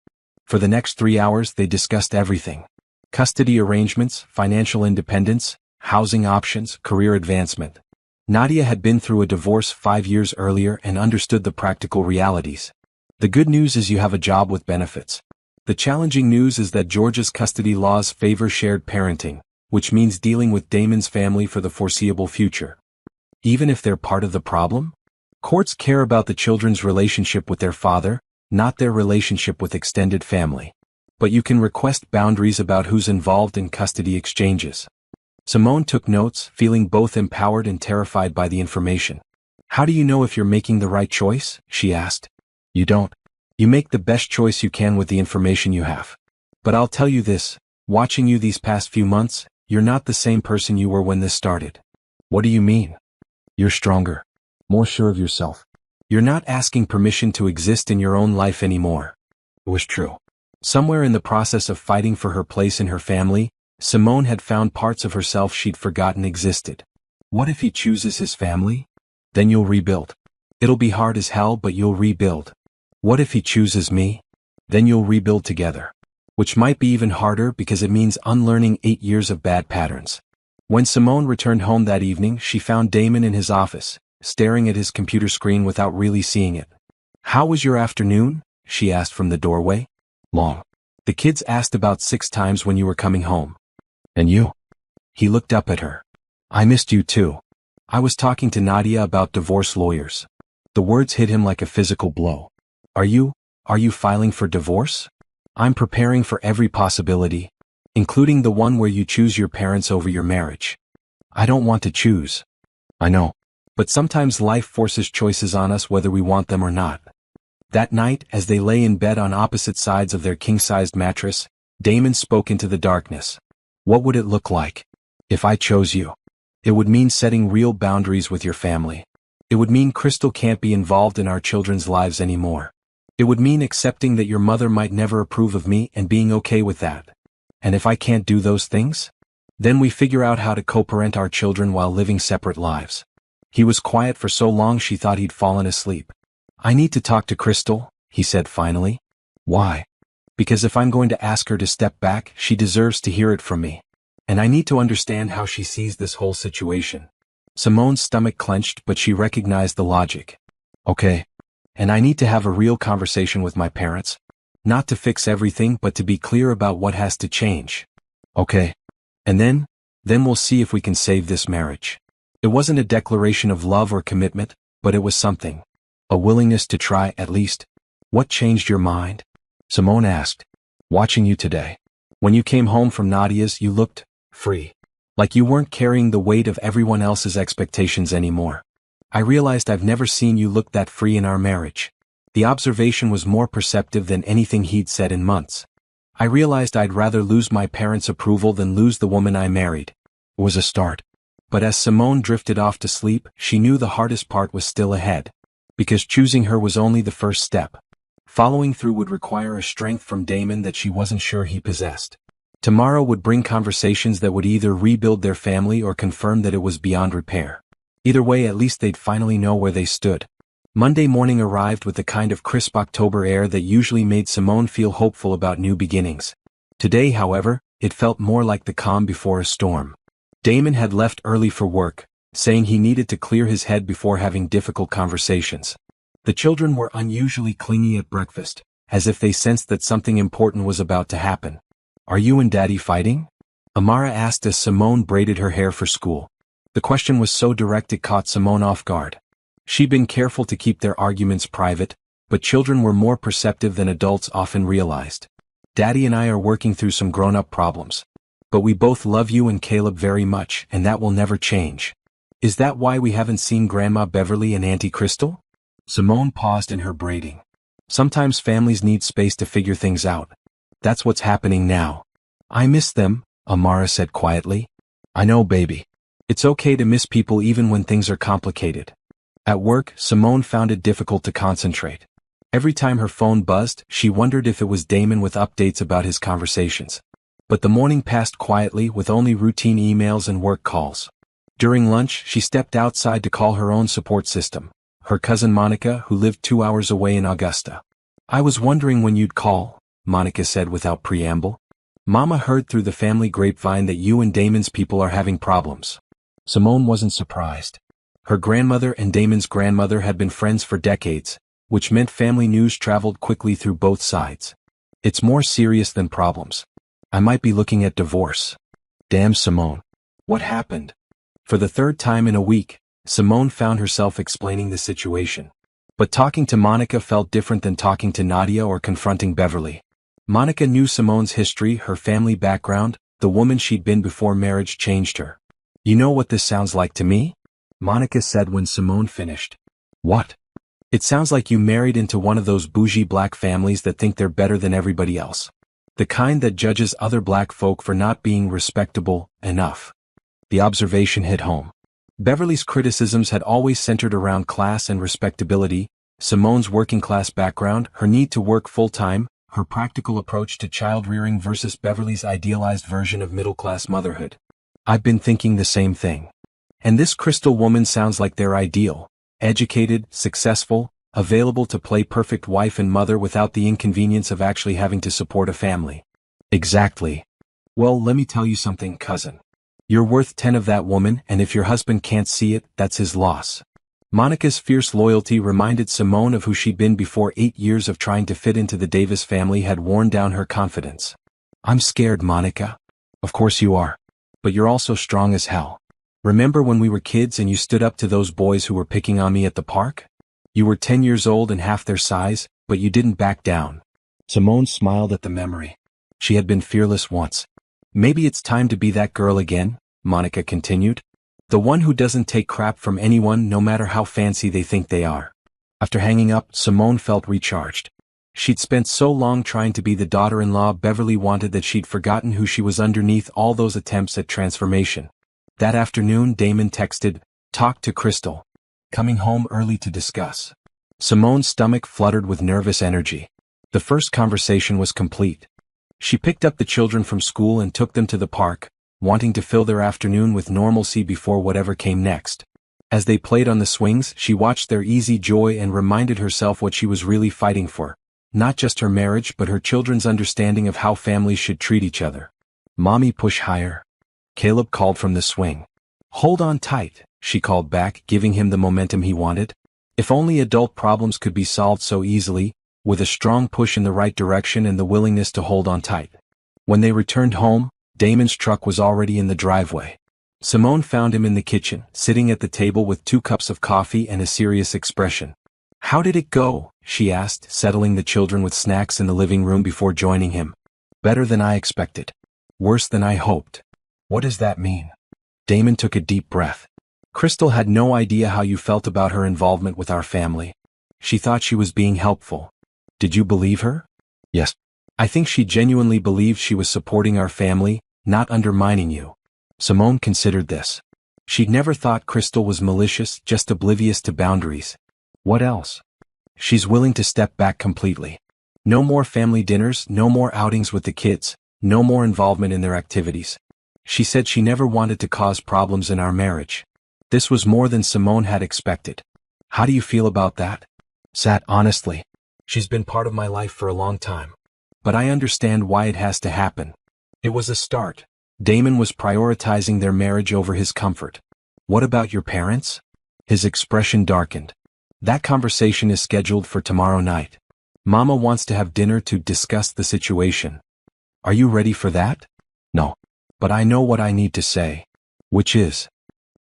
For the next 3 hours they discussed everything. Custody arrangements, financial independence, housing options, career advancement. Nadia had been through a divorce 5 years earlier and understood the practical realities. The good news is you have a job with benefits. The challenging news is that Georgia's custody laws favor shared parenting, which means dealing with Damon's family for the foreseeable future. Even if they're part of the problem? Courts care about the children's relationship with their father, not their relationship with extended family. But you can request boundaries about who's involved in custody exchanges. Simone took notes, feeling both empowered and terrified by the information. How do you know if you're making the right choice? She asked. You don't. You make the best choice you can with the information you have. But I'll tell you this, watching you these past few months, you're not the same person you were when this started. What do you mean? You're stronger. More sure of yourself. You're not asking permission to exist in your own life anymore. It was true. Somewhere in the process of fighting for her place in her family, Simone had found parts of herself she'd forgotten existed. What if he chooses his family? Then you'll rebuild. It'll be hard as hell, but you'll rebuild. What if he chooses me? Then you'll rebuild together. Which might be even harder because it means unlearning 8 years of bad patterns. When Simone returned home that evening, she found Damon in his office, staring at his computer screen without really seeing it. "How was your afternoon?" she asked from the doorway. "Long. The kids asked about 6 times when you were coming home." "And you?" He looked up at her. "I missed you too. I was talking to Nadia about divorce lawyers." The words hit him like a physical blow. Are you filing for divorce?" "I'm preparing for every possibility, including the one where you choose your parents over your marriage." "I don't want to choose." "I know. But sometimes life forces choices on us whether we want them or not." That night, as they lay in bed on opposite sides of their king-sized mattress, Damon spoke into the darkness. "What would it look like if I chose you?" "It would mean setting real boundaries with your family. It would mean Crystal can't be involved in our children's lives anymore. It would mean accepting that your mother might never approve of me and being okay with that. And if I can't do those things? Then we figure out how to co-parent our children while living separate lives." He was quiet for so long she thought he'd fallen asleep. "I need to talk to Crystal," he said finally. "Why?" "Because if I'm going to ask her to step back, she deserves to hear it from me. And I need to understand how she sees this whole situation." Simone's stomach clenched, but she recognized the logic. "Okay. And I need to have a real conversation with my parents. Not to fix everything, but to be clear about what has to change." "Okay. And then we'll see if we can save this marriage." It wasn't a declaration of love or commitment, but it was something. A willingness to try, at least. "What changed your mind?" Simone asked. "Watching you today. When you came home from Nadia's, you looked free. Like you weren't carrying the weight of everyone else's expectations anymore. I realized I've never seen you look that free in our marriage." The observation was more perceptive than anything he'd said in months. "I realized I'd rather lose my parents' approval than lose the woman I married." It was a start. But as Simone drifted off to sleep, she knew the hardest part was still ahead. Because choosing her was only the first step. Following through would require a strength from Damon that she wasn't sure he possessed. Tomorrow would bring conversations that would either rebuild their family or confirm that it was beyond repair. Either way, at least they'd finally know where they stood. Monday morning arrived with the kind of crisp October air that usually made Simone feel hopeful about new beginnings. Today, however, it felt more like the calm before a storm. Damon had left early for work, saying he needed to clear his head before having difficult conversations. The children were unusually clingy at breakfast, as if they sensed that something important was about to happen. "Are you and Daddy fighting?" Amara asked as Simone braided her hair for school. The question was so direct it caught Simone off guard. She'd been careful to keep their arguments private, but children were more perceptive than adults often realized. "Daddy and I are working through some grown-up problems. But we both love you and Caleb very much, and that will never change." "Is that why we haven't seen Grandma Beverly and Auntie Crystal?" Simone paused in her braiding. "Sometimes families need space to figure things out. That's what's happening now." "I miss them," Amara said quietly. "I know, baby. It's okay to miss people even when things are complicated." At work, Simone found it difficult to concentrate. Every time her phone buzzed, she wondered if it was Damon with updates about his conversations. But the morning passed quietly with only routine emails and work calls. During lunch, she stepped outside to call her own support system, her cousin Monica, who lived 2 hours away in Augusta. "I was wondering when you'd call," Monica said without preamble. "Mama heard through the family grapevine that you and Damon's people are having problems." Simone wasn't surprised. Her grandmother and Damon's grandmother had been friends for decades, which meant family news traveled quickly through both sides. "It's more serious than problems. I might be looking at divorce." "Damn, Simone. What happened?" For the third time in a week, Simone found herself explaining the situation. But talking to Monica felt different than talking to Nadia or confronting Beverly. Monica knew Simone's history, her family background, the woman she'd been before marriage changed her. "You know what this sounds like to me?" Monica said when Simone finished. "What?" "It sounds like you married into one of those bougie black families that think they're better than everybody else. The kind that judges other black folk for not being respectable enough." The observation hit home. Beverly's criticisms had always centered around class and respectability, Simone's working-class background, her need to work full-time, her practical approach to child-rearing versus Beverly's idealized version of middle-class motherhood. "I've been thinking the same thing. And this Crystal woman sounds like their ideal," educated, successful, available to play perfect wife and mother without the inconvenience of actually having to support a family. Exactly. Well, let me tell you something, cousin. You're worth 10 of that woman, and if your husband can't see it, that's his loss. Monica's fierce loyalty reminded Simone of who she'd been before. 8 years of trying to fit into the Davis family had worn down her confidence. I'm scared, Monica. Of course you are. But you're also strong as hell. Remember when we were kids and you stood up to those boys who were picking on me at the park? You were 10 years old and half their size, but you didn't back down. Simone smiled at the memory. She had been fearless once. Maybe it's time to be that girl again, Monica continued. The one who doesn't take crap from anyone no matter how fancy they think they are. After hanging up, Simone felt recharged. She'd spent so long trying to be the daughter-in-law Beverly wanted that she'd forgotten who she was underneath all those attempts at transformation. That afternoon, Damon texted, "Talk to Crystal. Coming home early to discuss." Simone's stomach fluttered with nervous energy. The first conversation was complete. She picked up the children from school and took them to the park, wanting to fill their afternoon with normalcy before whatever came next. As they played on the swings, she watched their easy joy and reminded herself what she was really fighting for. Not just her marriage but her children's understanding of how families should treat each other. "Mommy, push higher." Caleb called from the swing. "Hold on tight," she called back, giving him the momentum he wanted. If only adult problems could be solved so easily, with a strong push in the right direction and the willingness to hold on tight. When they returned home, Damon's truck was already in the driveway. Simone found him in the kitchen, sitting at the table with 2 cups of coffee and a serious expression. "How did it go?" she asked, settling the children with snacks in the living room before joining him. "Better than I expected. Worse than I hoped." "What does that mean?" Damon took a deep breath. "Crystal had no idea how you felt about her involvement with our family. She thought she was being helpful. Did you believe her?" "Yes. I think she genuinely believed she was supporting our family, not undermining you." Simone considered this. She'd never thought Crystal was malicious, just oblivious to boundaries. What else? "She's willing to step back completely. No more family dinners, no more outings with the kids, no more involvement in their activities. She said she never wanted to cause problems in our marriage." This was more than Simone had expected. "How do you feel about that?" "Sat, honestly. She's been part of my life for a long time. But I understand why it has to happen. It was a start." Damon was prioritizing their marriage over his comfort. "What about your parents?" His expression darkened. "That conversation is scheduled for tomorrow night. Mama wants to have dinner to discuss the situation." "Are you ready for that?" "No. But I know what I need to say." "Which is?"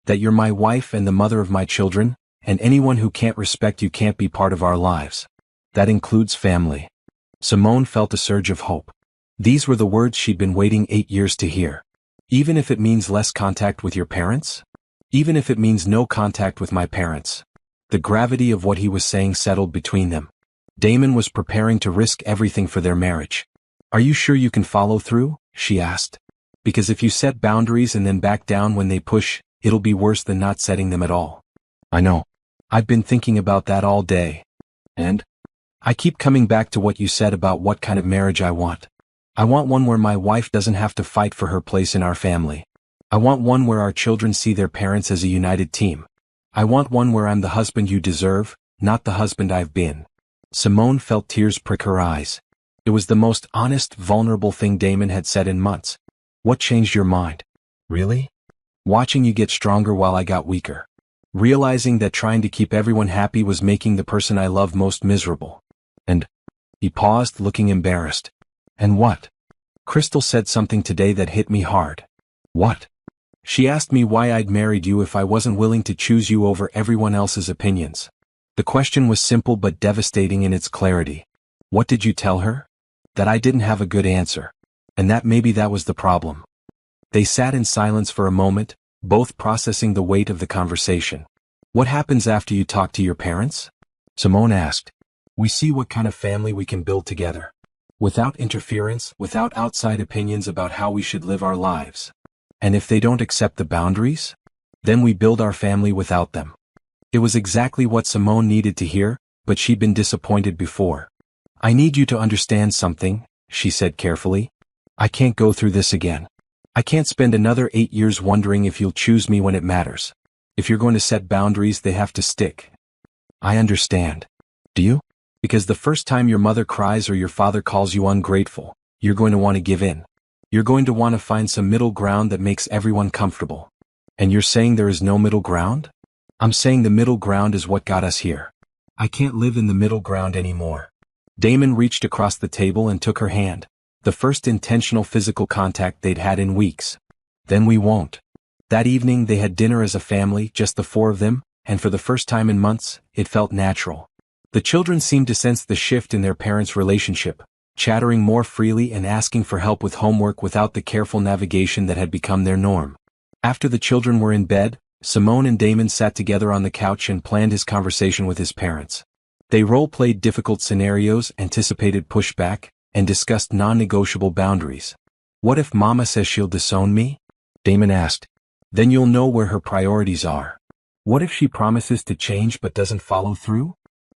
"That you're my wife and the mother of my children, and anyone who can't respect you can't be part of our lives. That includes family." Simone felt a surge of hope. These were the words she'd been waiting 8 years to hear. "Even if it means less contact with your parents?" "Even if it means no contact with my parents." The gravity of what he was saying settled between them. Damon was preparing to risk everything for their marriage. "Are you sure you can follow through?" she asked. "Because if you set boundaries and then back down when they push, it'll be worse than not setting them at all." "I know. I've been thinking about that all day. And? I keep coming back to what you said about what kind of marriage I want. I want one where my wife doesn't have to fight for her place in our family. I want one where our children see their parents as a united team. I want one where I'm the husband you deserve, not the husband I've been." Simone felt tears prick her eyes. It was the most honest, vulnerable thing Damon had said in months. "What changed your mind?" "Really?" "Watching you get stronger while I got weaker. Realizing that trying to keep everyone happy was making the person I love most miserable. And..." He paused, looking embarrassed. "And what?" "Crystal said something today that hit me hard." "What?" "She asked me why I'd married you if I wasn't willing to choose you over everyone else's opinions." The question was simple but devastating in its clarity. What did you tell her? That I didn't have a good answer. And that maybe that was the problem. They sat in silence for a moment, both processing the weight of the conversation. "What happens after you talk to your parents?" Simone asked. "We see what kind of family we can build together. Without interference, without outside opinions about how we should live our lives. And if they don't accept the boundaries? Then we build our family without them." It was exactly what Simone needed to hear, but she'd been disappointed before. "I need you to understand something," she said carefully. "I can't go through this again. I can't spend another 8 years wondering if you'll choose me when it matters. If you're going to set boundaries, they have to stick. I understand. Do you? Because the first time your mother cries or your father calls you ungrateful, you're going to want to give in. You're going to want to find some middle ground that makes everyone comfortable. And you're saying there is no middle ground? I'm saying the middle ground is what got us here. I can't live in the middle ground anymore. Damon reached across the table and took her hand, the first intentional physical contact they'd had in weeks. Then we won't. That evening they had dinner as a family, just the four of them, and for the first time in months, it felt natural. The children seemed to sense the shift in their parents' relationship, chattering more freely and asking for help with homework without the careful navigation that had become their norm. After the children were in bed, Simone and Damon sat together on the couch and planned his conversation with his parents. They role-played difficult scenarios, anticipated pushback, and discussed non-negotiable boundaries. What if Mama says she'll disown me? Damon asked. Then you'll know where her priorities are. What if she promises to change but doesn't follow through?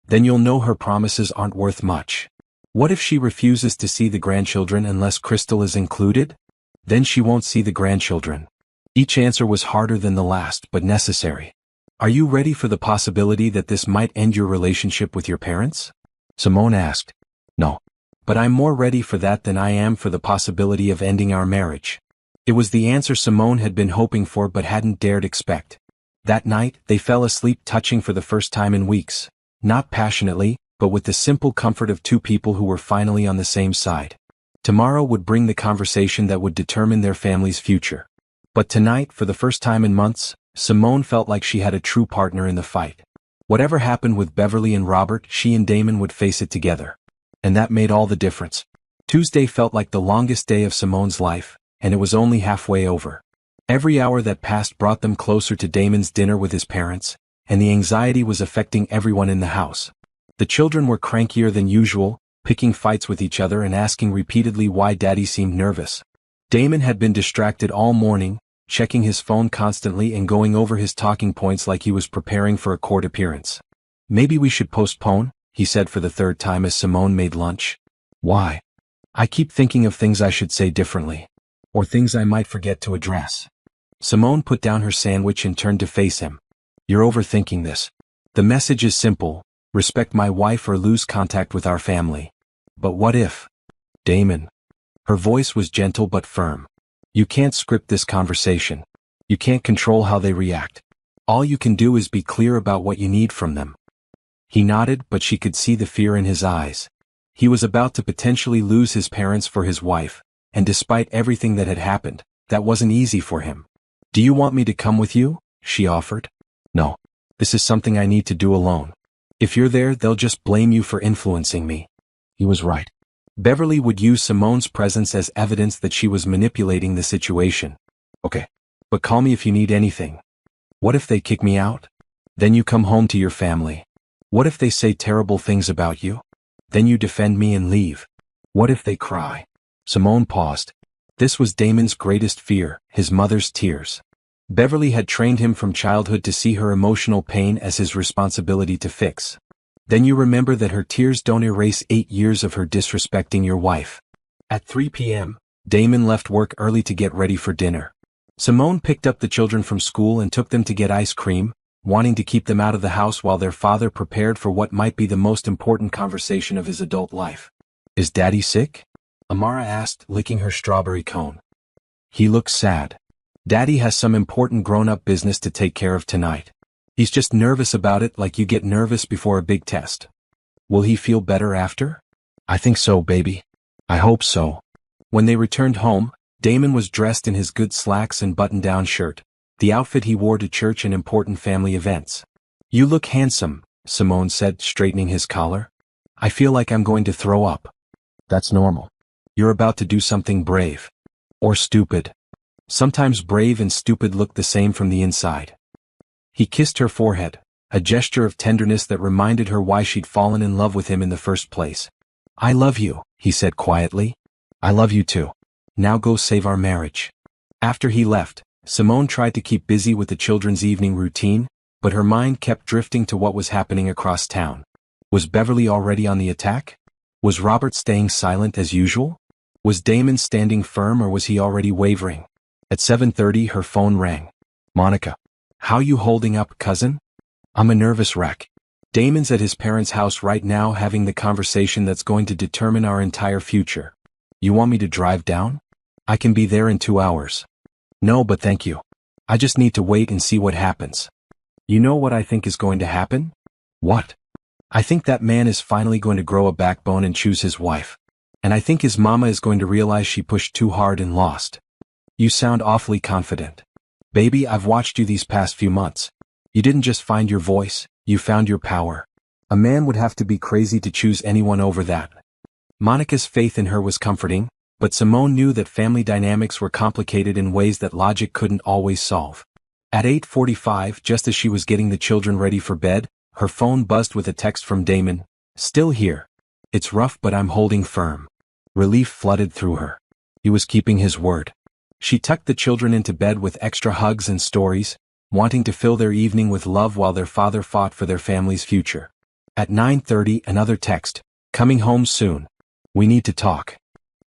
Then you'll know her promises aren't worth much. What if she refuses to see the grandchildren unless Crystal is included? Then she won't see the grandchildren. Each answer was harder than the last, but necessary. Are you ready for the possibility that this might end your relationship with your parents? Simone asked. No. But I'm more ready for that than I am for the possibility of ending our marriage. It was the answer Simone had been hoping for but hadn't dared expect. That night, they fell asleep touching for the first time in weeks. Not passionately, but with the simple comfort of two people who were finally on the same side. Tomorrow would bring the conversation that would determine their family's future. But tonight, for the first time in months, Simone felt like she had a true partner in the fight. Whatever happened with Beverly and Robert, she and Damon would face it together. And that made all the difference. Tuesday felt like the longest day of Simone's life, and it was only halfway over. Every hour that passed brought them closer to Damon's dinner with his parents, and the anxiety was affecting everyone in the house. The children were crankier than usual, picking fights with each other and asking repeatedly why Daddy seemed nervous. Damon had been distracted all morning, checking his phone constantly and going over his talking points like he was preparing for a court appearance. Maybe we should postpone, he said for the third time as Simone made lunch. Why? I keep thinking of things I should say differently. Or things I might forget to address. Simone put down her sandwich and turned to face him. You're overthinking this. The message is simple: respect my wife or lose contact with our family. But what if? Damon. Her voice was gentle but firm. You can't script this conversation. You can't control how they react. All you can do is be clear about what you need from them. He nodded, but she could see the fear in his eyes. He was about to potentially lose his parents for his wife, and despite everything that had happened, that wasn't easy for him. Do you want me to come with you? She offered. No. This is something I need to do alone. If you're there, they'll just blame you for influencing me. He was right. Beverly would use Simone's presence as evidence that she was manipulating the situation. Okay. But call me if you need anything. What if they kick me out? Then you come home to your family. What if they say terrible things about you? Then you defend me and leave. What if they cry? Simone paused. This was Damon's greatest fear, his mother's tears. Beverly had trained him from childhood to see her emotional pain as his responsibility to fix. Then you remember that her tears don't erase 8 years of her disrespecting your wife. At 3 p.m., Damon left work early to get ready for dinner. Simone picked up the children from school and took them to get ice cream, wanting to keep them out of the house while their father prepared for what might be the most important conversation of his adult life. Is Daddy sick? Amara asked, licking her strawberry cone. He looks sad. Daddy has some important grown-up business to take care of tonight. He's just nervous about it like you get nervous before a big test. Will he feel better after? I think so, baby. I hope so. When they returned home, Damon was dressed in his good slacks and button-down shirt, the outfit he wore to church and important family events. You look handsome, Simone said, straightening his collar. I feel like I'm going to throw up. That's normal. You're about to do something brave. Or stupid. Sometimes brave and stupid look the same from the inside. He kissed her forehead, a gesture of tenderness that reminded her why she'd fallen in love with him in the first place. I love you, he said quietly. I love you too. Now go save our marriage. After he left, Simone tried to keep busy with the children's evening routine, but her mind kept drifting to what was happening across town. Was Beverly already on the attack? Was Robert staying silent as usual? Was Damon standing firm or was he already wavering? At 7:30 her phone rang. Monica. How you holding up, cousin? I'm a nervous wreck. Damon's at his parents' house right now having the conversation that's going to determine our entire future. You want me to drive down? I can be there in 2 hours. No, but thank you. I just need to wait and see what happens. You know what I think is going to happen? What? I think that man is finally going to grow a backbone and choose his wife. And I think his mama is going to realize she pushed too hard and lost. You sound awfully confident. Baby, I've watched you these past few months. You didn't just find your voice, you found your power. A man would have to be crazy to choose anyone over that. Monica's faith in her was comforting, but Simone knew that family dynamics were complicated in ways that logic couldn't always solve. At 8:45, just as she was getting the children ready for bed, her phone buzzed with a text from Damon. Still here. It's rough, but I'm holding firm. Relief flooded through her. He was keeping his word. She tucked the children into bed with extra hugs and stories, wanting to fill their evening with love while their father fought for their family's future. At 9:30, another text. Coming home soon. We need to talk.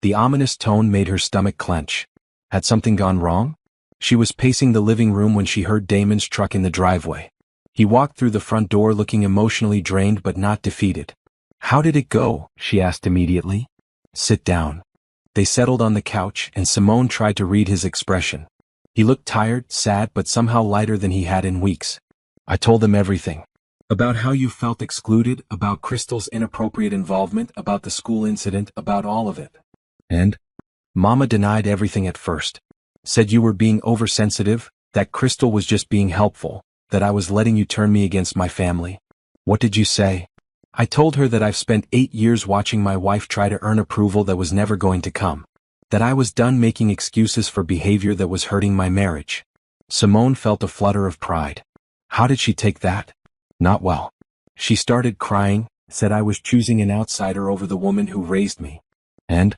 The ominous tone made her stomach clench. Had something gone wrong? She was pacing the living room when she heard Damon's truck in the driveway. He walked through the front door looking emotionally drained but not defeated. How did it go? She asked immediately. Sit down. They settled on the couch and Simone tried to read his expression. He looked tired, sad, but somehow lighter than he had in weeks. I told them everything. About how you felt excluded, about Crystal's inappropriate involvement, about the school incident, about all of it. And? Mama denied everything at first. Said you were being oversensitive, that Crystal was just being helpful, that I was letting you turn me against my family. What did you say? I told her that I've spent 8 years watching my wife try to earn approval that was never going to come. That I was done making excuses for behavior that was hurting my marriage. Simone felt a flutter of pride. How did she take that? Not well. She started crying, said I was choosing an outsider over the woman who raised me. And?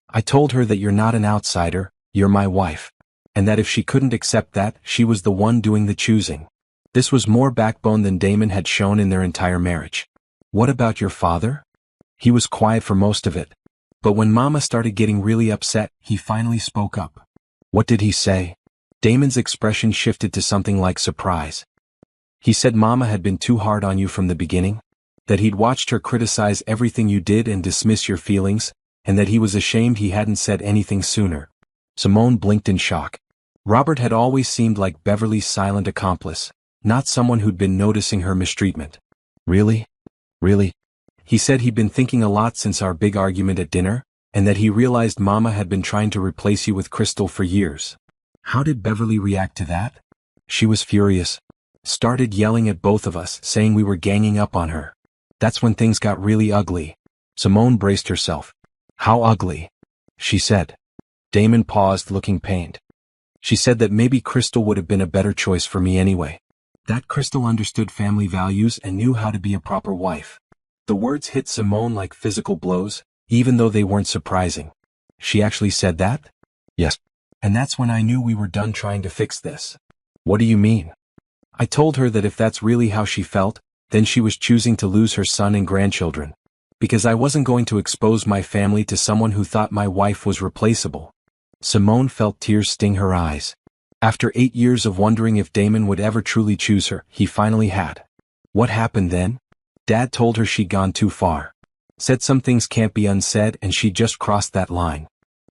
I told her that you're not an outsider, you're my wife. And that if she couldn't accept that, she was the one doing the choosing. This was more backbone than Damon had shown in their entire marriage. What about your father? He was quiet for most of it. But when Mama started getting really upset, he finally spoke up. What did he say? Damon's expression shifted to something like surprise. He said Mama had been too hard on you from the beginning, that he'd watched her criticize everything you did and dismiss your feelings, and that he was ashamed he hadn't said anything sooner. Simone blinked in shock. Robert had always seemed like Beverly's silent accomplice, not someone who'd been noticing her mistreatment. Really? Really? He said he'd been thinking a lot since our big argument at dinner, and that he realized Mama had been trying to replace you with Crystal for years. How did Beverly react to that? She was furious. Started yelling at both of us, saying we were ganging up on her. That's when things got really ugly. Simone braced herself. How ugly? She said. Damon paused, looking pained. She said that maybe Crystal would have been a better choice for me anyway. That Crystal understood family values and knew how to be a proper wife. The words hit Simone like physical blows, even though they weren't surprising. She actually said that? Yes. And that's when I knew we were done trying to fix this. What do you mean? I told her that if that's really how she felt, then she was choosing to lose her son and grandchildren. Because I wasn't going to expose my family to someone who thought my wife was replaceable. Simone felt tears sting her eyes. After 8 years of wondering if Damon would ever truly choose her, he finally had. What happened then? Dad told her she'd gone too far. Said some things can't be unsaid and she just crossed that line.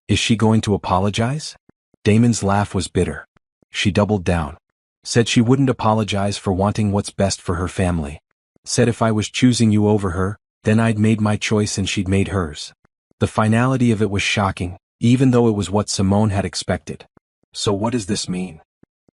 Is she going to apologize? Damon's laugh was bitter. She doubled down. Said she wouldn't apologize for wanting what's best for her family. Said if I was choosing you over her, then I'd made my choice and she'd made hers. The finality of it was shocking, even though it was what Simone had expected. So what does this mean?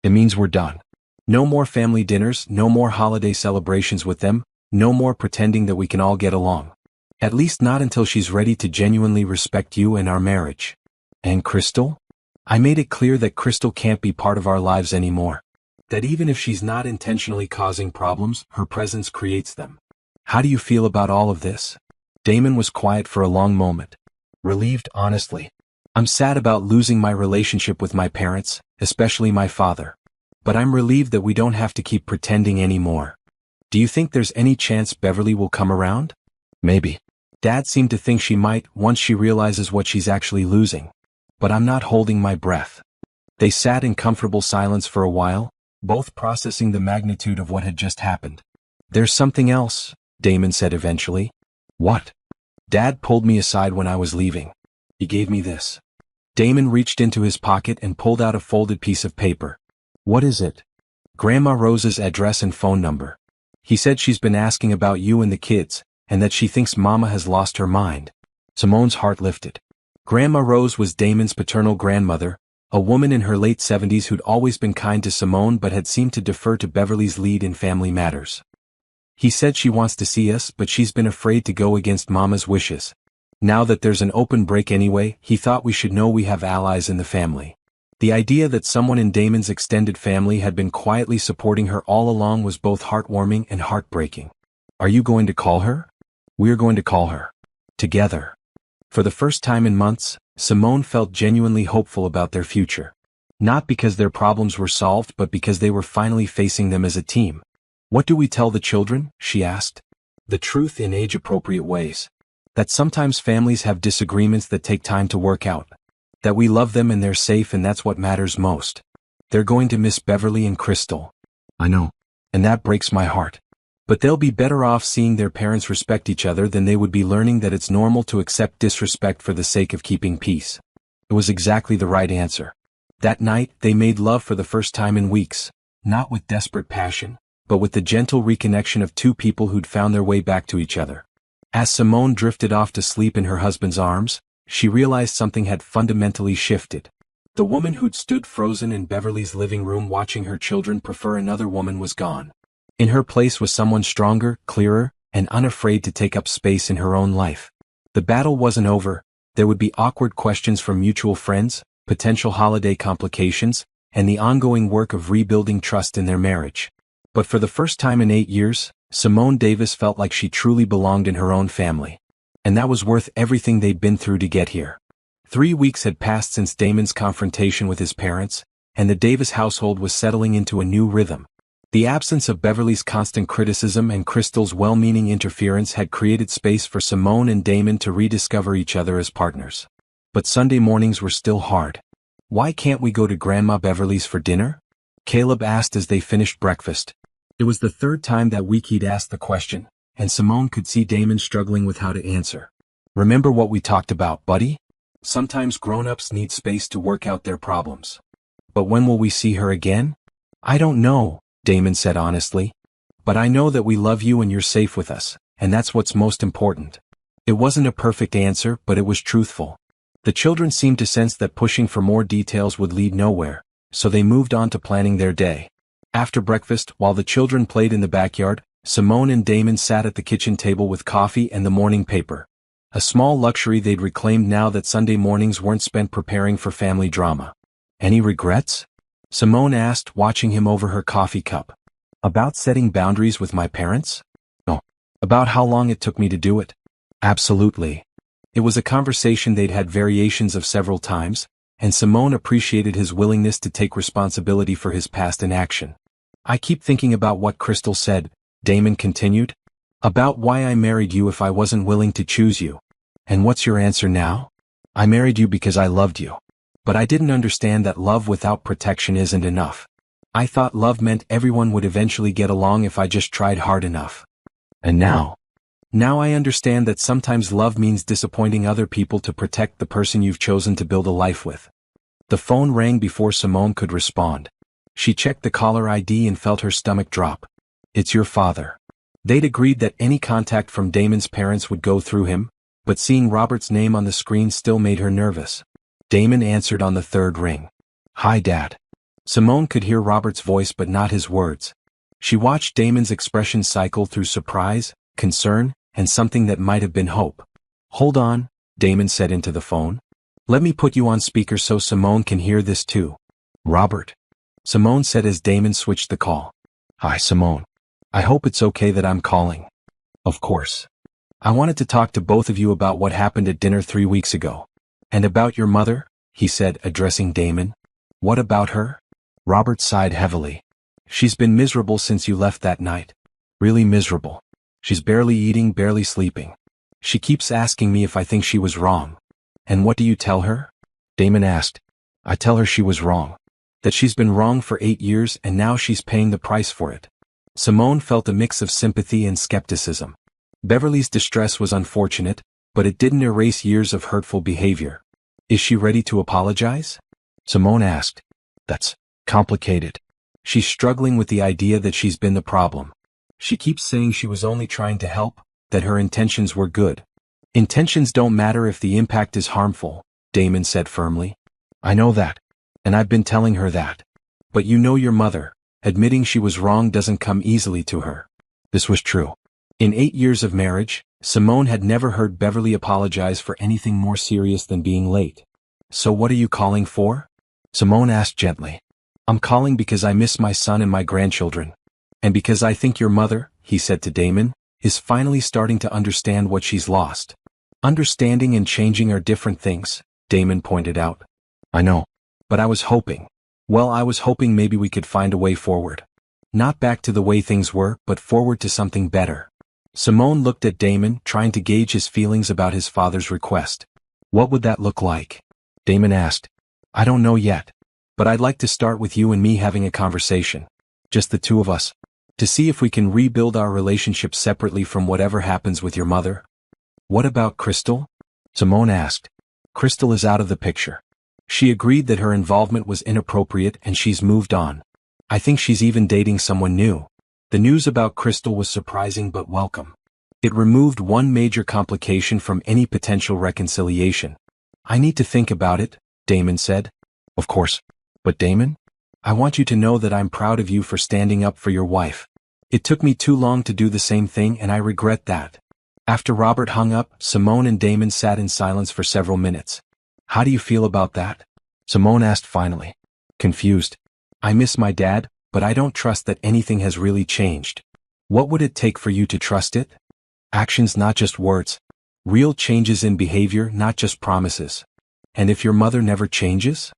It means we're done. No more family dinners, no more holiday celebrations with them, no more pretending that we can all get along. At least not until she's ready to genuinely respect you and our marriage. And Crystal? I made it clear that Crystal can't be part of our lives anymore. That even if she's not intentionally causing problems, her presence creates them. How do you feel about all of this? Damon was quiet for a long moment. Relieved, honestly. I'm sad about losing my relationship with my parents, especially my father. But I'm relieved that we don't have to keep pretending anymore. Do you think there's any chance Beverly will come around? Maybe. Dad seemed to think she might once she realizes what she's actually losing. But I'm not holding my breath. They sat in comfortable silence for a while, both processing the magnitude of what had just happened. There's something else, Damon said eventually. What? Dad pulled me aside when I was leaving. He gave me this. Damon reached into his pocket and pulled out a folded piece of paper. What is it? Grandma Rose's address and phone number. He said she's been asking about you and the kids, and that she thinks Mama has lost her mind. Simone's heart lifted. Grandma Rose was Damon's paternal grandmother, a woman in her late 70s who'd always been kind to Simone but had seemed to defer to Beverly's lead in family matters. He said she wants to see us, but she's been afraid to go against Mama's wishes. Now that there's an open break anyway, he thought we should know we have allies in the family. The idea that someone in Damon's extended family had been quietly supporting her all along was both heartwarming and heartbreaking. Are you going to call her? We're going to call her. Together. For the first time in months, Simone felt genuinely hopeful about their future. Not because their problems were solved, but because they were finally facing them as a team. What do we tell the children? She asked. The truth in age-appropriate ways. That sometimes families have disagreements that take time to work out. That we love them and they're safe, and that's what matters most. They're going to miss Beverly and Crystal. I know. And that breaks my heart. But they'll be better off seeing their parents respect each other than they would be learning that it's normal to accept disrespect for the sake of keeping peace. It was exactly the right answer. That night, they made love for the first time in weeks, not with desperate passion, but with the gentle reconnection of two people who'd found their way back to each other. As Simone drifted off to sleep in her husband's arms, she realized something had fundamentally shifted. The woman who'd stood frozen in Beverly's living room watching her children prefer another woman was gone. In her place was someone stronger, clearer, and unafraid to take up space in her own life. The battle wasn't over. There would be awkward questions from mutual friends, potential holiday complications, and the ongoing work of rebuilding trust in their marriage. But for the first time in 8 years, Simone Davis felt like she truly belonged in her own family. And that was worth everything they'd been through to get here. 3 weeks had passed since Damon's confrontation with his parents, and the Davis household was settling into a new rhythm. The absence of Beverly's constant criticism and Crystal's well-meaning interference had created space for Simone and Damon to rediscover each other as partners. But Sunday mornings were still hard. Why can't we go to Grandma Beverly's for dinner? Caleb asked as they finished breakfast. It was the third time that week he'd asked the question, and Simone could see Damon struggling with how to answer. Remember what we talked about, buddy? Sometimes grown-ups need space to work out their problems. But when will we see her again? I don't know, Damon said honestly. But I know that we love you and you're safe with us, and that's what's most important. It wasn't a perfect answer, but it was truthful. The children seemed to sense that pushing for more details would lead nowhere, so they moved on to planning their day. After breakfast, while the children played in the backyard, Simone and Damon sat at the kitchen table with coffee and the morning paper. A small luxury they'd reclaimed now that Sunday mornings weren't spent preparing for family drama. Any regrets? Simone asked, watching him over her coffee cup. About setting boundaries with my parents? No. About how long it took me to do it? Absolutely. It was a conversation they'd had variations of several times, and Simone appreciated his willingness to take responsibility for his past inaction. I keep thinking about what Crystal said, Damon continued. About why I married you if I wasn't willing to choose you. And what's your answer now? I married you because I loved you. But I didn't understand that love without protection isn't enough. I thought love meant everyone would eventually get along if I just tried hard enough. And now I understand that sometimes love means disappointing other people to protect the person you've chosen to build a life with. The phone rang before Simone could respond. She checked the caller ID and felt her stomach drop. It's your father. They'd agreed that any contact from Damon's parents would go through him, but seeing Robert's name on the screen still made her nervous. Damon answered on the third ring. Hi, Dad. Simone could hear Robert's voice but not his words. She watched Damon's expression cycle through surprise, concern, and something that might have been hope. Hold on, Damon said into the phone. Let me put you on speaker so Simone can hear this too. Robert. Simone said as Damon switched the call. Hi, Simone. I hope it's okay that I'm calling. Of course. I wanted to talk to both of you about what happened at dinner 3 weeks ago. And about your mother, he said, addressing Damon. What about her? Robert sighed heavily. She's been miserable since you left that night. Really miserable. She's barely eating, barely sleeping. She keeps asking me if I think she was wrong. And what do you tell her? Damon asked. I tell her she was wrong. That she's been wrong for 8 years and now she's paying the price for it. Simone felt a mix of sympathy and skepticism. Beverly's distress was unfortunate, but it didn't erase years of hurtful behavior. Is she ready to apologize? Simone asked. That's complicated. She's struggling with the idea that she's been the problem. She keeps saying she was only trying to help, that her intentions were good. Intentions don't matter if the impact is harmful, Damon said firmly. I know that. And I've been telling her that. But you know your mother. Admitting she was wrong doesn't come easily to her. This was true. In 8 years of marriage, Simone had never heard Beverly apologize for anything more serious than being late. So what are you calling for? Simone asked gently. I'm calling because I miss my son and my grandchildren. And because I think your mother, he said to Damon, is finally starting to understand what she's lost. Understanding and changing are different things, Damon pointed out. I know. But I was hoping. Well, I was hoping maybe we could find a way forward. Not back to the way things were, but forward to something better. Simone looked at Damon, trying to gauge his feelings about his father's request. What would that look like? Damon asked. I don't know yet. But I'd like to start with you and me having a conversation. Just the two of us. To see if we can rebuild our relationship separately from whatever happens with your mother. What about Crystal? Simone asked. Crystal is out of the picture. She agreed that her involvement was inappropriate and she's moved on. I think she's even dating someone new. The news about Crystal was surprising but welcome. It removed one major complication from any potential reconciliation. I need to think about it, Damon said. Of course. But Damon? I want you to know that I'm proud of you for standing up for your wife. It took me too long to do the same thing and I regret that. After Robert hung up, Simone and Damon sat in silence for several minutes. How do you feel about that? Simone asked finally. Confused. I miss my dad, but I don't trust that anything has really changed. What would it take for you to trust it? Actions, not just words. Real changes in behavior, not just promises. And if your mother never changes?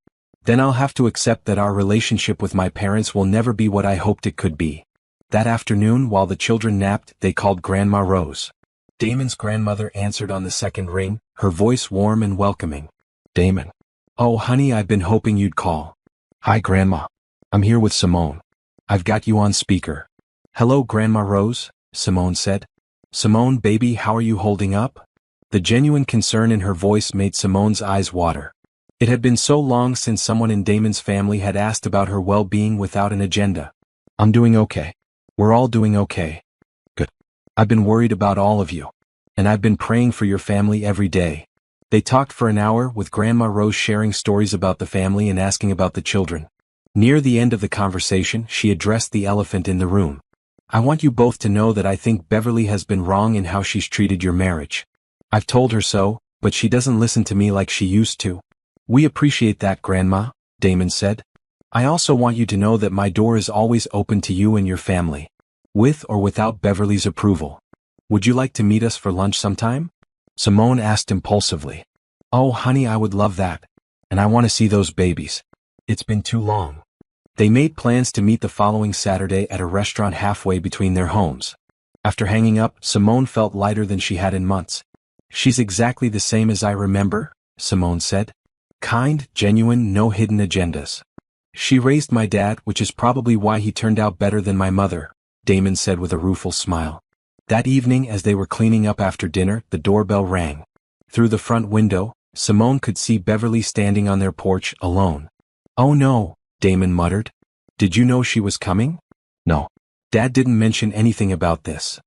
Then I'll have to accept that our relationship with my parents will never be what I hoped it could be. That afternoon, while the children napped, they called Grandma Rose. Damon's grandmother answered on the second ring, her voice warm and welcoming. Damon. Oh honey, I've been hoping you'd call. Hi Grandma. I'm here with Simone. I've got you on speaker. Hello Grandma Rose, Simone said. Simone baby, how are you holding up? The genuine concern in her voice made Simone's eyes water. It had been so long since someone in Damon's family had asked about her well-being without an agenda. I'm doing okay. We're all doing okay. Good. I've been worried about all of you. And I've been praying for your family every day. They talked for an hour, with Grandma Rose sharing stories about the family and asking about the children. Near the end of the conversation, she addressed the elephant in the room. I want you both to know that I think Beverly has been wrong in how she's treated your marriage. I've told her so, but she doesn't listen to me like she used to. We appreciate that, Grandma, Damon said. I also want you to know that my door is always open to you and your family. With or without Beverly's approval. Would you like to meet us for lunch sometime? Simone asked impulsively. Oh honey, I would love that. And I want to see those babies. It's been too long. They made plans to meet the following Saturday at a restaurant halfway between their homes. After hanging up, Simone felt lighter than she had in months. She's exactly the same as I remember, Simone said. Kind, genuine, no hidden agendas. She raised my dad, which is probably why he turned out better than my mother, Damon said with a rueful smile. That evening, as they were cleaning up after dinner, the doorbell rang. Through the front window, Simone could see Beverly standing on their porch, alone. Oh no, Damon muttered. Did you know she was coming? No. Dad didn't mention anything about this.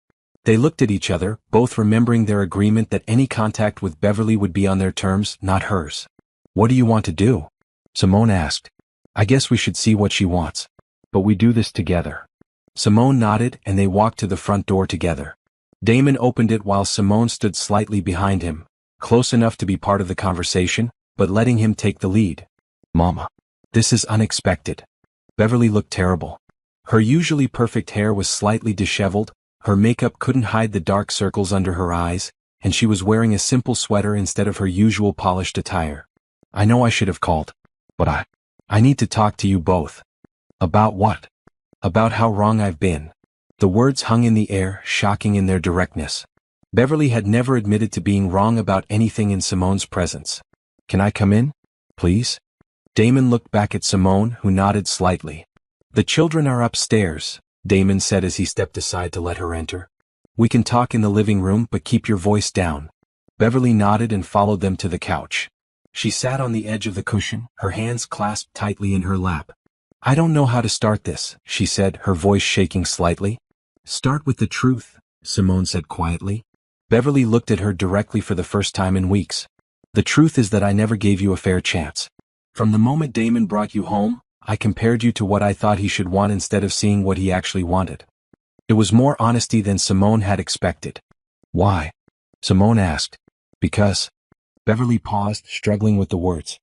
They looked at each other, both remembering their agreement that any contact with Beverly would be on their terms, not hers. What do you want to do? Simone asked. I guess we should see what she wants. But we do this together. Simone nodded and they walked to the front door together. Damon opened it while Simone stood slightly behind him, close enough to be part of the conversation, but letting him take the lead. Mama. This is unexpected. Beverly looked terrible. Her usually perfect hair was slightly disheveled, her makeup couldn't hide the dark circles under her eyes, and she was wearing a simple sweater instead of her usual polished attire. I know I should have called. But I need to talk to you both. About what? About how wrong I've been. The words hung in the air, shocking in their directness. Beverly had never admitted to being wrong about anything in Simone's presence. Can I come in? Please? Damon looked back at Simone, who nodded slightly. The children are upstairs, Damon said as he stepped aside to let her enter. We can talk in the living room, but keep your voice down. Beverly nodded and followed them to the couch. She sat on the edge of the cushion, her hands clasped tightly in her lap. I don't know how to start this, she said, her voice shaking slightly. Start with the truth, Simone said quietly. Beverly looked at her directly for the first time in weeks. The truth is that I never gave you a fair chance. From the moment Damon brought you home, I compared you to what I thought he should want instead of seeing what he actually wanted. It was more honesty than Simone had expected. Why? Simone asked. Because. Beverly paused, struggling with the words.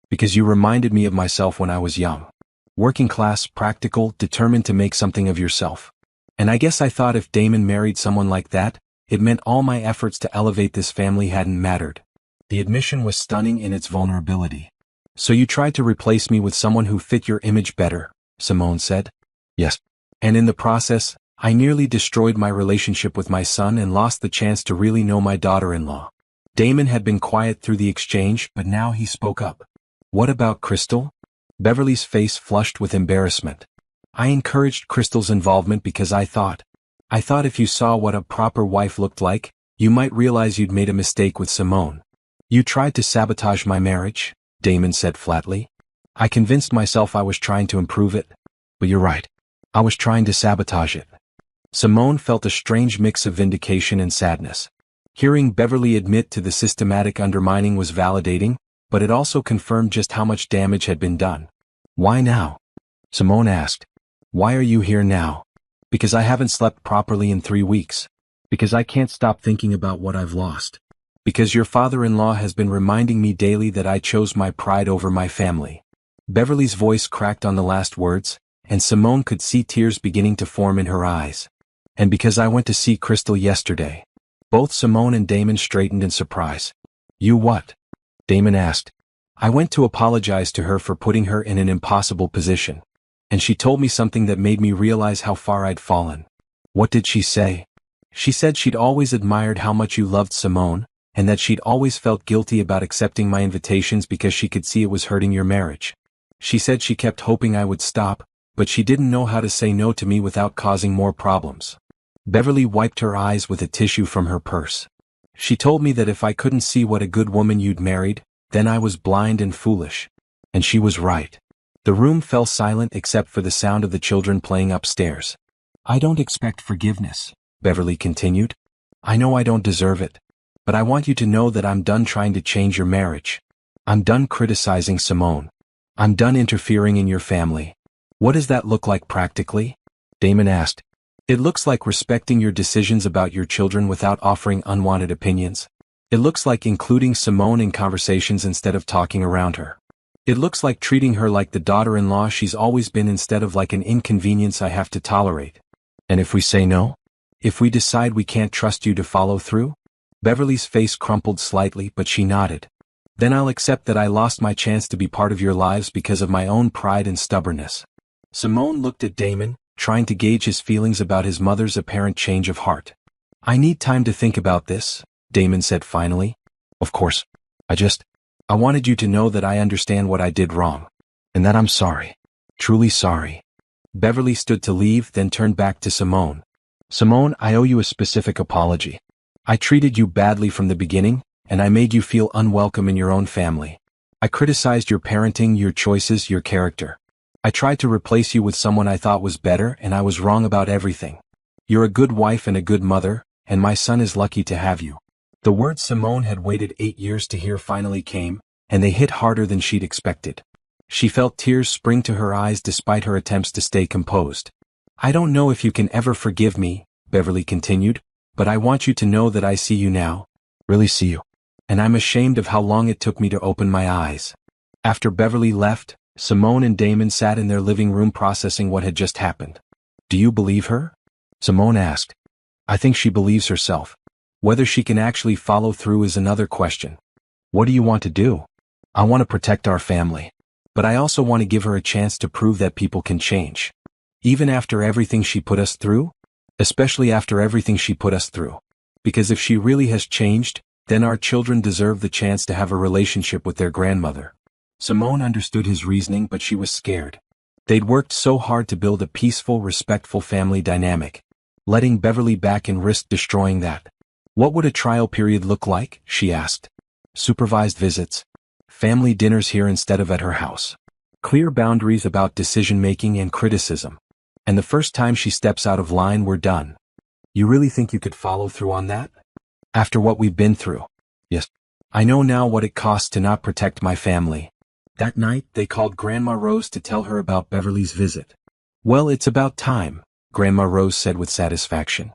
Because you reminded me of myself when I was young. Working class, practical, determined to make something of yourself. And I guess I thought if Damon married someone like that, it meant all my efforts to elevate this family hadn't mattered. The admission was stunning in its vulnerability. So you tried to replace me with someone who fit your image better, Simone said. Yes. And in the process, I nearly destroyed my relationship with my son and lost the chance to really know my daughter-in-law. Damon had been quiet through the exchange, but now he spoke up. What about Crystal? Beverly's face flushed with embarrassment. I encouraged Crystal's involvement because I thought if you saw what a proper wife looked like, you might realize you'd made a mistake with Simone. You tried to sabotage my marriage, Damon said flatly. I convinced myself I was trying to improve it. But you're right. I was trying to sabotage it. Simone felt a strange mix of vindication and sadness. Hearing Beverly admit to the systematic undermining was validating, but it also confirmed just how much damage had been done. Why now? Simone asked. Why are you here now? Because I haven't slept properly in 3 weeks. Because I can't stop thinking about what I've lost. Because your father-in-law has been reminding me daily that I chose my pride over my family. Beverly's voice cracked on the last words, and Simone could see tears beginning to form in her eyes. And because I went to see Crystal yesterday. Both Simone and Damon straightened in surprise. You what? Damon asked. I went to apologize to her for putting her in an impossible position. And she told me something that made me realize how far I'd fallen. What did she say? She said she'd always admired how much you loved Simone, and that she'd always felt guilty about accepting my invitations because she could see it was hurting your marriage. She said she kept hoping I would stop, but she didn't know how to say no to me without causing more problems. Beverly wiped her eyes with a tissue from her purse. She told me that if I couldn't see what a good woman you'd married, then I was blind and foolish. And she was right. The room fell silent except for the sound of the children playing upstairs. I don't expect forgiveness, Beverly continued. I know I don't deserve it. But I want you to know that I'm done trying to change your marriage. I'm done criticizing Simone. I'm done interfering in your family. What does that look like practically? Damon asked. It looks like respecting your decisions about your children without offering unwanted opinions. It looks like including Simone in conversations instead of talking around her. It looks like treating her like the daughter-in-law she's always been instead of like an inconvenience I have to tolerate. And if we say no? If we decide we can't trust you to follow through? Beverly's face crumpled slightly, but she nodded. Then I'll accept that I lost my chance to be part of your lives because of my own pride and stubbornness. Simone looked at Damon, trying to gauge his feelings about his mother's apparent change of heart. I need time to think about this, Damon said finally. Of course. I wanted you to know that I understand what I did wrong. And that I'm sorry. Truly sorry. Beverly stood to leave, then turned back to Simone. Simone, I owe you a specific apology. I treated you badly from the beginning, and I made you feel unwelcome in your own family. I criticized your parenting, your choices, your character. I tried to replace you with someone I thought was better, and I was wrong about everything. You're a good wife and a good mother, and my son is lucky to have you. The words Simone had waited 8 years to hear finally came, and they hit harder than she'd expected. She felt tears spring to her eyes despite her attempts to stay composed. I don't know if you can ever forgive me, Beverly continued, but I want you to know that I see you now. Really see you. And I'm ashamed of how long it took me to open my eyes. After Beverly left, Simone and Damon sat in their living room processing what had just happened. Do you believe her? Simone asked. I think she believes herself. Whether she can actually follow through is another question. What do you want to do? I want to protect our family. But I also want to give her a chance to prove that people can change. Even after everything she put us through? Especially after everything she put us through. Because if she really has changed, then our children deserve the chance to have a relationship with their grandmother. Simone understood his reasoning, but she was scared. They'd worked so hard to build a peaceful, respectful family dynamic. Letting Beverly back and risk destroying that. What would a trial period look like? She asked. Supervised visits. Family dinners here instead of at her house. Clear boundaries about decision-making and criticism. And the first time she steps out of line, we're done. You really think you could follow through on that? After what we've been through? Yes. I know now what it costs to not protect my family. That night, they called Grandma Rose to tell her about Beverly's visit. Well, it's about time, Grandma Rose said with satisfaction.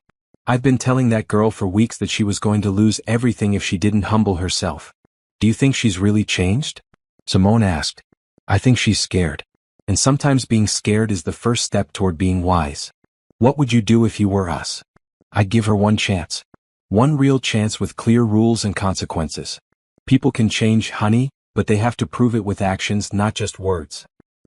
I've been telling that girl for weeks that she was going to lose everything if she didn't humble herself. Do you think she's really changed? Simone asked. I think she's scared. And sometimes being scared is the first step toward being wise. What would you do if you were us? I'd give her one chance. One real chance with clear rules and consequences. People can change, honey, but they have to prove it with actions, not just words.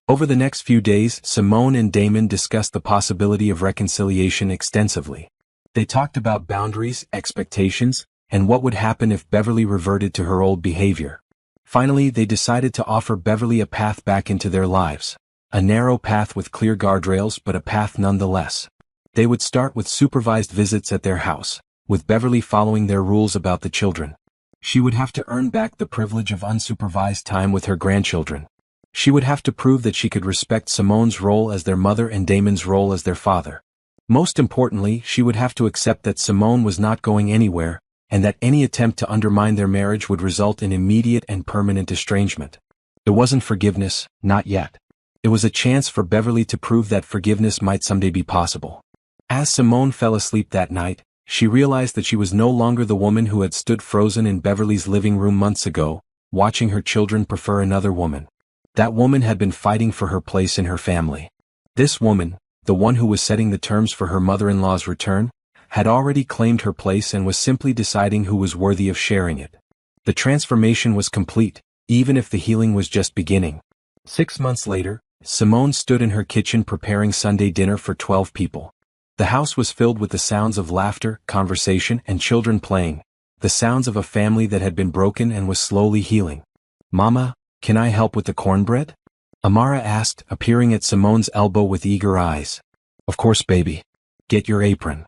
Over the next few days, Simone and Damon discussed the possibility of reconciliation extensively. They talked about boundaries, expectations, and what would happen if Beverly reverted to her old behavior. Finally, they decided to offer Beverly a path back into their lives. A narrow path with clear guardrails, but a path nonetheless. They would start with supervised visits at their house, with Beverly following their rules about the children. She would have to earn back the privilege of unsupervised time with her grandchildren. She would have to prove that she could respect Simone's role as their mother and Damon's role as their father. Most importantly, she would have to accept that Simone was not going anywhere, and that any attempt to undermine their marriage would result in immediate and permanent estrangement. It wasn't forgiveness, not yet. It was a chance for Beverly to prove that forgiveness might someday be possible. As Simone fell asleep that night, she realized that she was no longer the woman who had stood frozen in Beverly's living room months ago, watching her children prefer another woman. That woman had been fighting for her place in her family. This woman, the one who was setting the terms for her mother-in-law's return, had already claimed her place and was simply deciding who was worthy of sharing it. The transformation was complete, even if the healing was just beginning. 6 months later, Simone stood in her kitchen preparing Sunday dinner for 12 people. The house was filled with the sounds of laughter, conversation, and children playing, the sounds of a family that had been broken and was slowly healing. Mama, can I help with the cornbread? Amara asked, appearing at Simone's elbow with eager eyes. Of course, baby. Get your apron.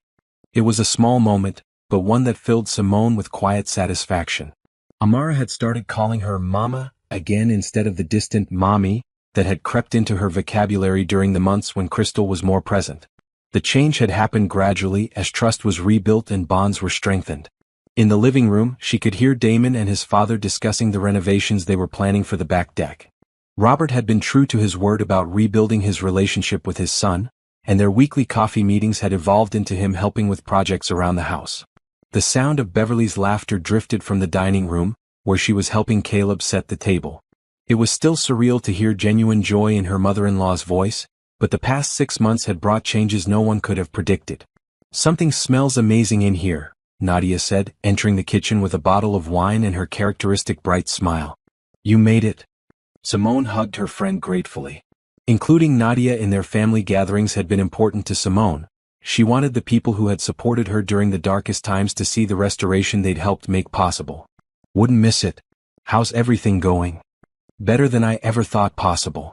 It was a small moment, but one that filled Simone with quiet satisfaction. Amara had started calling her Mama again instead of the distant Mommy that had crept into her vocabulary during the months when Crystal was more present. The change had happened gradually as trust was rebuilt and bonds were strengthened. In the living room, she could hear Damon and his father discussing the renovations they were planning for the back deck. Robert had been true to his word about rebuilding his relationship with his son, and their weekly coffee meetings had evolved into him helping with projects around the house. The sound of Beverly's laughter drifted from the dining room, where she was helping Caleb set the table. It was still surreal to hear genuine joy in her mother-in-law's voice, but the past 6 months had brought changes no one could have predicted. Something smells amazing in here, Nadia said, entering the kitchen with a bottle of wine and her characteristic bright smile. You made it. Simone hugged her friend gratefully. Including Nadia in their family gatherings had been important to Simone. She wanted the people who had supported her during the darkest times to see the restoration they'd helped make possible. Wouldn't miss it. How's everything going? Better than I ever thought possible.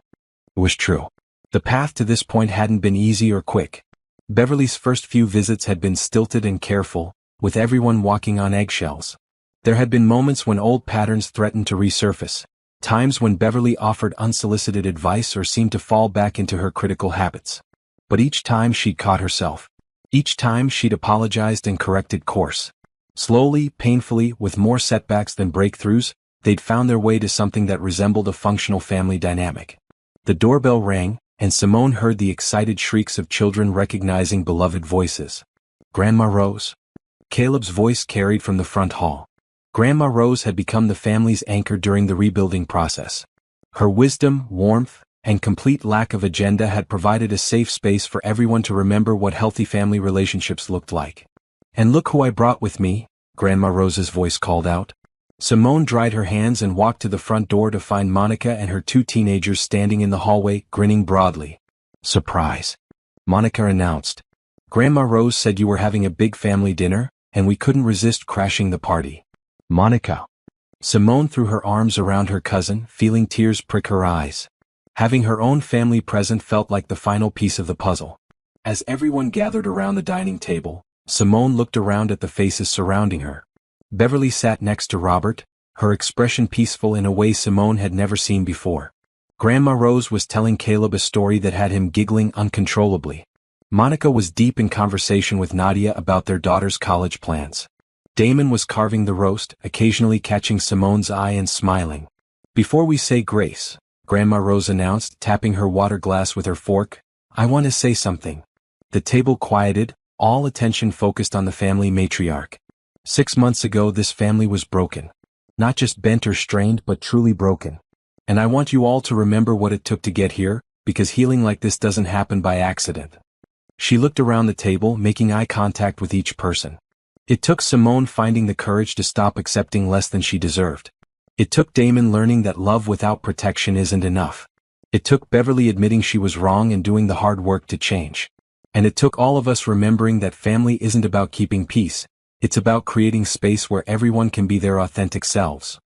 It was true. The path to this point hadn't been easy or quick. Beverly's first few visits had been stilted and careful, with everyone walking on eggshells. There had been moments when old patterns threatened to resurface, times when Beverly offered unsolicited advice or seemed to fall back into her critical habits. But each time she'd caught herself. Each time she'd apologized and corrected course. Slowly, painfully, with more setbacks than breakthroughs, they'd found their way to something that resembled a functional family dynamic. The doorbell rang, and Simone heard the excited shrieks of children recognizing beloved voices. Grandma Rose? Caleb's voice carried from the front hall. Grandma Rose had become the family's anchor during the rebuilding process. Her wisdom, warmth, and complete lack of agenda had provided a safe space for everyone to remember what healthy family relationships looked like. And look who I brought with me, Grandma Rose's voice called out. Simone dried her hands and walked to the front door to find Monica and her 2 teenagers standing in the hallway, grinning broadly. Surprise, Monica announced. Grandma Rose said you were having a big family dinner, and we couldn't resist crashing the party. Monica. Simone threw her arms around her cousin, feeling tears prick her eyes. Having her own family present felt like the final piece of the puzzle. As everyone gathered around the dining table, Simone looked around at the faces surrounding her. Beverly sat next to Robert, her expression peaceful in a way Simone had never seen before. Grandma Rose was telling Caleb a story that had him giggling uncontrollably. Monica was deep in conversation with Nadia about their daughter's college plans. Damon was carving the roast, occasionally catching Simone's eye and smiling. "Before we say grace," Grandma Rose announced, tapping her water glass with her fork, "I want to say something." The table quieted, all attention focused on the family matriarch. 6 months ago this family was broken. Not just bent or strained, but truly broken. And I want you all to remember what it took to get here, because healing like this doesn't happen by accident. She looked around the table, making eye contact with each person. It took Simone finding the courage to stop accepting less than she deserved. It took Damon learning that love without protection isn't enough. It took Beverly admitting she was wrong and doing the hard work to change. And it took all of us remembering that family isn't about keeping peace, it's about creating space where everyone can be their authentic selves.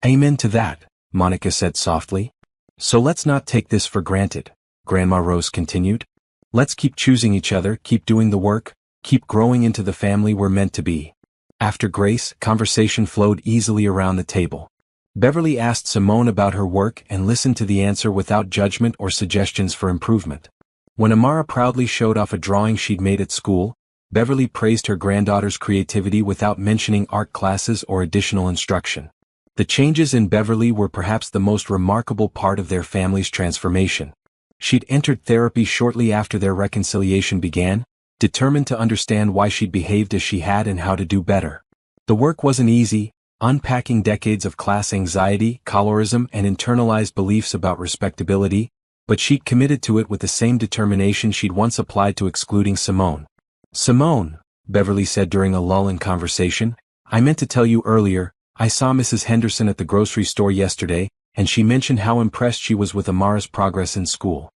"Amen to that," Monica said softly. "So let's not take this for granted," Grandma Rose continued. "Let's keep choosing each other, keep doing the work, keep growing into the family we're meant to be." After grace, conversation flowed easily around the table. Beverly asked Simone about her work and listened to the answer without judgment or suggestions for improvement. When Amara proudly showed off a drawing she'd made at school, Beverly praised her granddaughter's creativity without mentioning art classes or additional instruction. The changes in Beverly were perhaps the most remarkable part of their family's transformation. She'd entered therapy shortly after their reconciliation began, determined to understand why she'd behaved as she had and how to do better. The work wasn't easy, unpacking decades of class anxiety, colorism, and internalized beliefs about respectability, but she'd committed to it with the same determination she'd once applied to excluding Simone. "Simone," Beverly said during a lull in conversation, "I meant to tell you earlier, I saw Mrs. Henderson at the grocery store yesterday, and she mentioned how impressed she was with Amara's progress in school.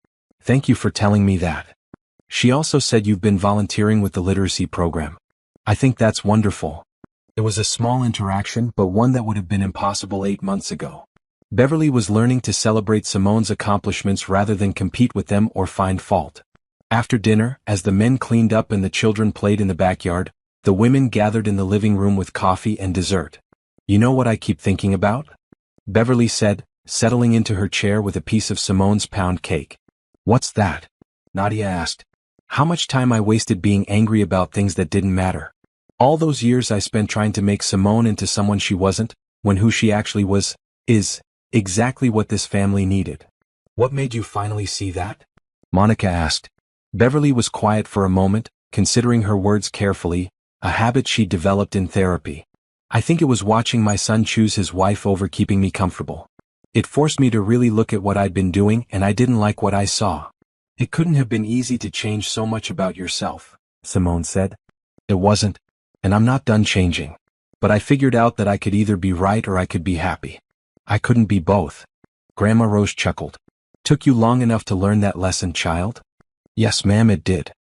Thank you for telling me that. She also said you've been volunteering with the literacy program. I think that's wonderful." It was a small interaction, but one that would have been impossible 8 months ago. Beverly was learning to celebrate Simone's accomplishments rather than compete with them or find fault. After dinner, as the men cleaned up and the children played in the backyard, the women gathered in the living room with coffee and dessert. "You know what I keep thinking about?" Beverly said, settling into her chair with a piece of Simone's pound cake. "What's that?" Nadia asked. "How much time I wasted being angry about things that didn't matter. All those years I spent trying to make Simone into someone she wasn't, when who she actually was, is, exactly what this family needed." "What made you finally see that?" Monica asked. Beverly was quiet for a moment, considering her words carefully, a habit she'd developed in therapy. "I think it was watching my son choose his wife over keeping me comfortable. It forced me to really look at what I'd been doing, and I didn't like what I saw." "It couldn't have been easy to change so much about yourself," Simone said. "It wasn't. And I'm not done changing. But I figured out that I could either be right or I could be happy. I couldn't be both." Grandma Rose chuckled. "Took you long enough to learn that lesson, child?" "Yes, ma'am, it did."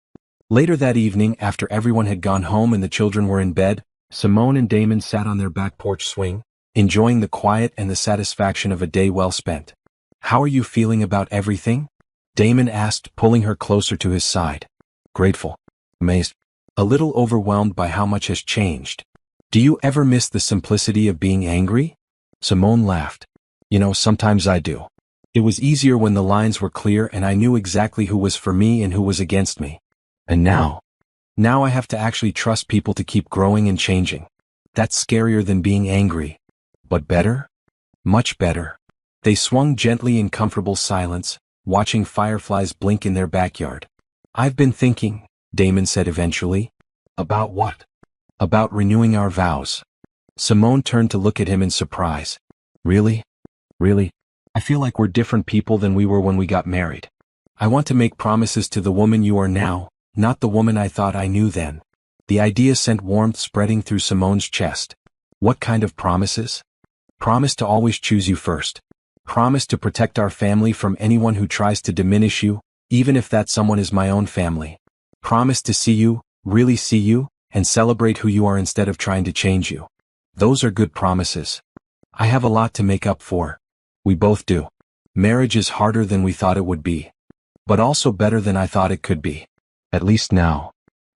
Later that evening, after everyone had gone home and the children were in bed, Simone and Damon sat on their back porch swing, enjoying the quiet and the satisfaction of a day well spent. "How are you feeling about everything?" Damon asked, pulling her closer to his side. "Grateful. Amazed. A little overwhelmed by how much has changed. Do you ever miss the simplicity of being angry?" Simone laughed. "You know, sometimes I do. It was easier when the lines were clear and I knew exactly who was for me and who was against me. And now I have to actually trust people to keep growing and changing. That's scarier than being angry. But better? Much better." They swung gently in comfortable silence, watching fireflies blink in their backyard. "I've been thinking," Damon said eventually. "About what?" "About renewing our vows." Simone turned to look at him in surprise. "Really? Really? I feel like we're different people than we were when we got married. I want to make promises to the woman you are now, not the woman I thought I knew then." The idea sent warmth spreading through Simone's chest. "What kind of promises?" "Promise to always choose you first. Promise to protect our family from anyone who tries to diminish you, even if that someone is my own family. Promise to see you, really see you, and celebrate who you are instead of trying to change you. Those are good promises. I have a lot to make up for. We both do." Marriage is harder than we thought it would be. But also better than I thought it could be. At least now.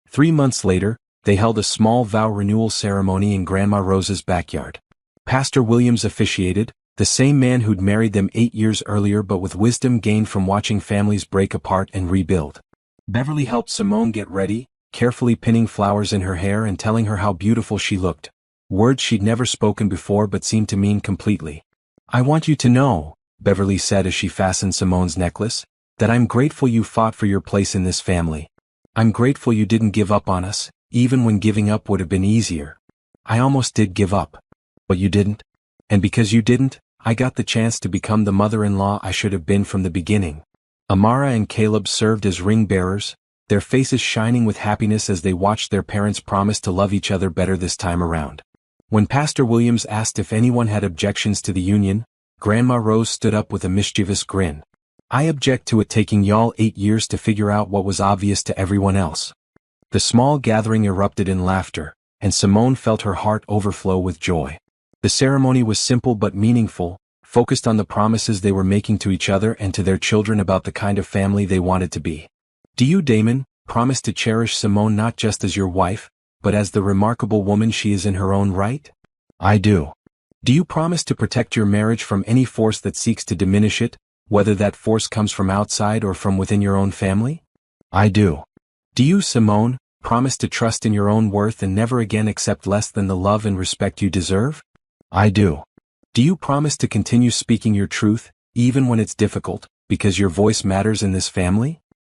3 months later, they held a small vow renewal ceremony in Grandma Rose's backyard. Pastor Williams officiated, the same man who'd married them 8 years earlier but with wisdom gained from watching families break apart and rebuild. Beverly helped Simone get ready, carefully pinning flowers in her hair and telling her how beautiful she looked. Words she'd never spoken before but seemed to mean completely. "I want you to know," Beverly said as she fastened Simone's necklace, "that I'm grateful you fought for your place in this family. I'm grateful you didn't give up on us, even when giving up would have been easier. I almost did give up. But you didn't. And because you didn't, I got the chance to become the mother-in-law I should have been from the beginning." Amara and Caleb served as ring bearers, their faces shining with happiness as they watched their parents promise to love each other better this time around. When Pastor Williams asked if anyone had objections to the union, Grandma Rose stood up with a mischievous grin. "I object to it taking y'all 8 years to figure out what was obvious to everyone else." The small gathering erupted in laughter, and Simone felt her heart overflow with joy. The ceremony was simple but meaningful, focused on the promises they were making to each other and to their children about the kind of family they wanted to be. "Do you, Damon, promise to cherish Simone not just as your wife, but as the remarkable woman she is in her own right?" "I do." "Do you promise to protect your marriage from any force that seeks to diminish it, whether that force comes from outside or from within your own family?" "I do." "Do you, Simone, promise to trust in your own worth and never again accept less than the love and respect you deserve?" "I do." "Do you promise to continue speaking your truth, even when it's difficult, because your voice matters in this family?"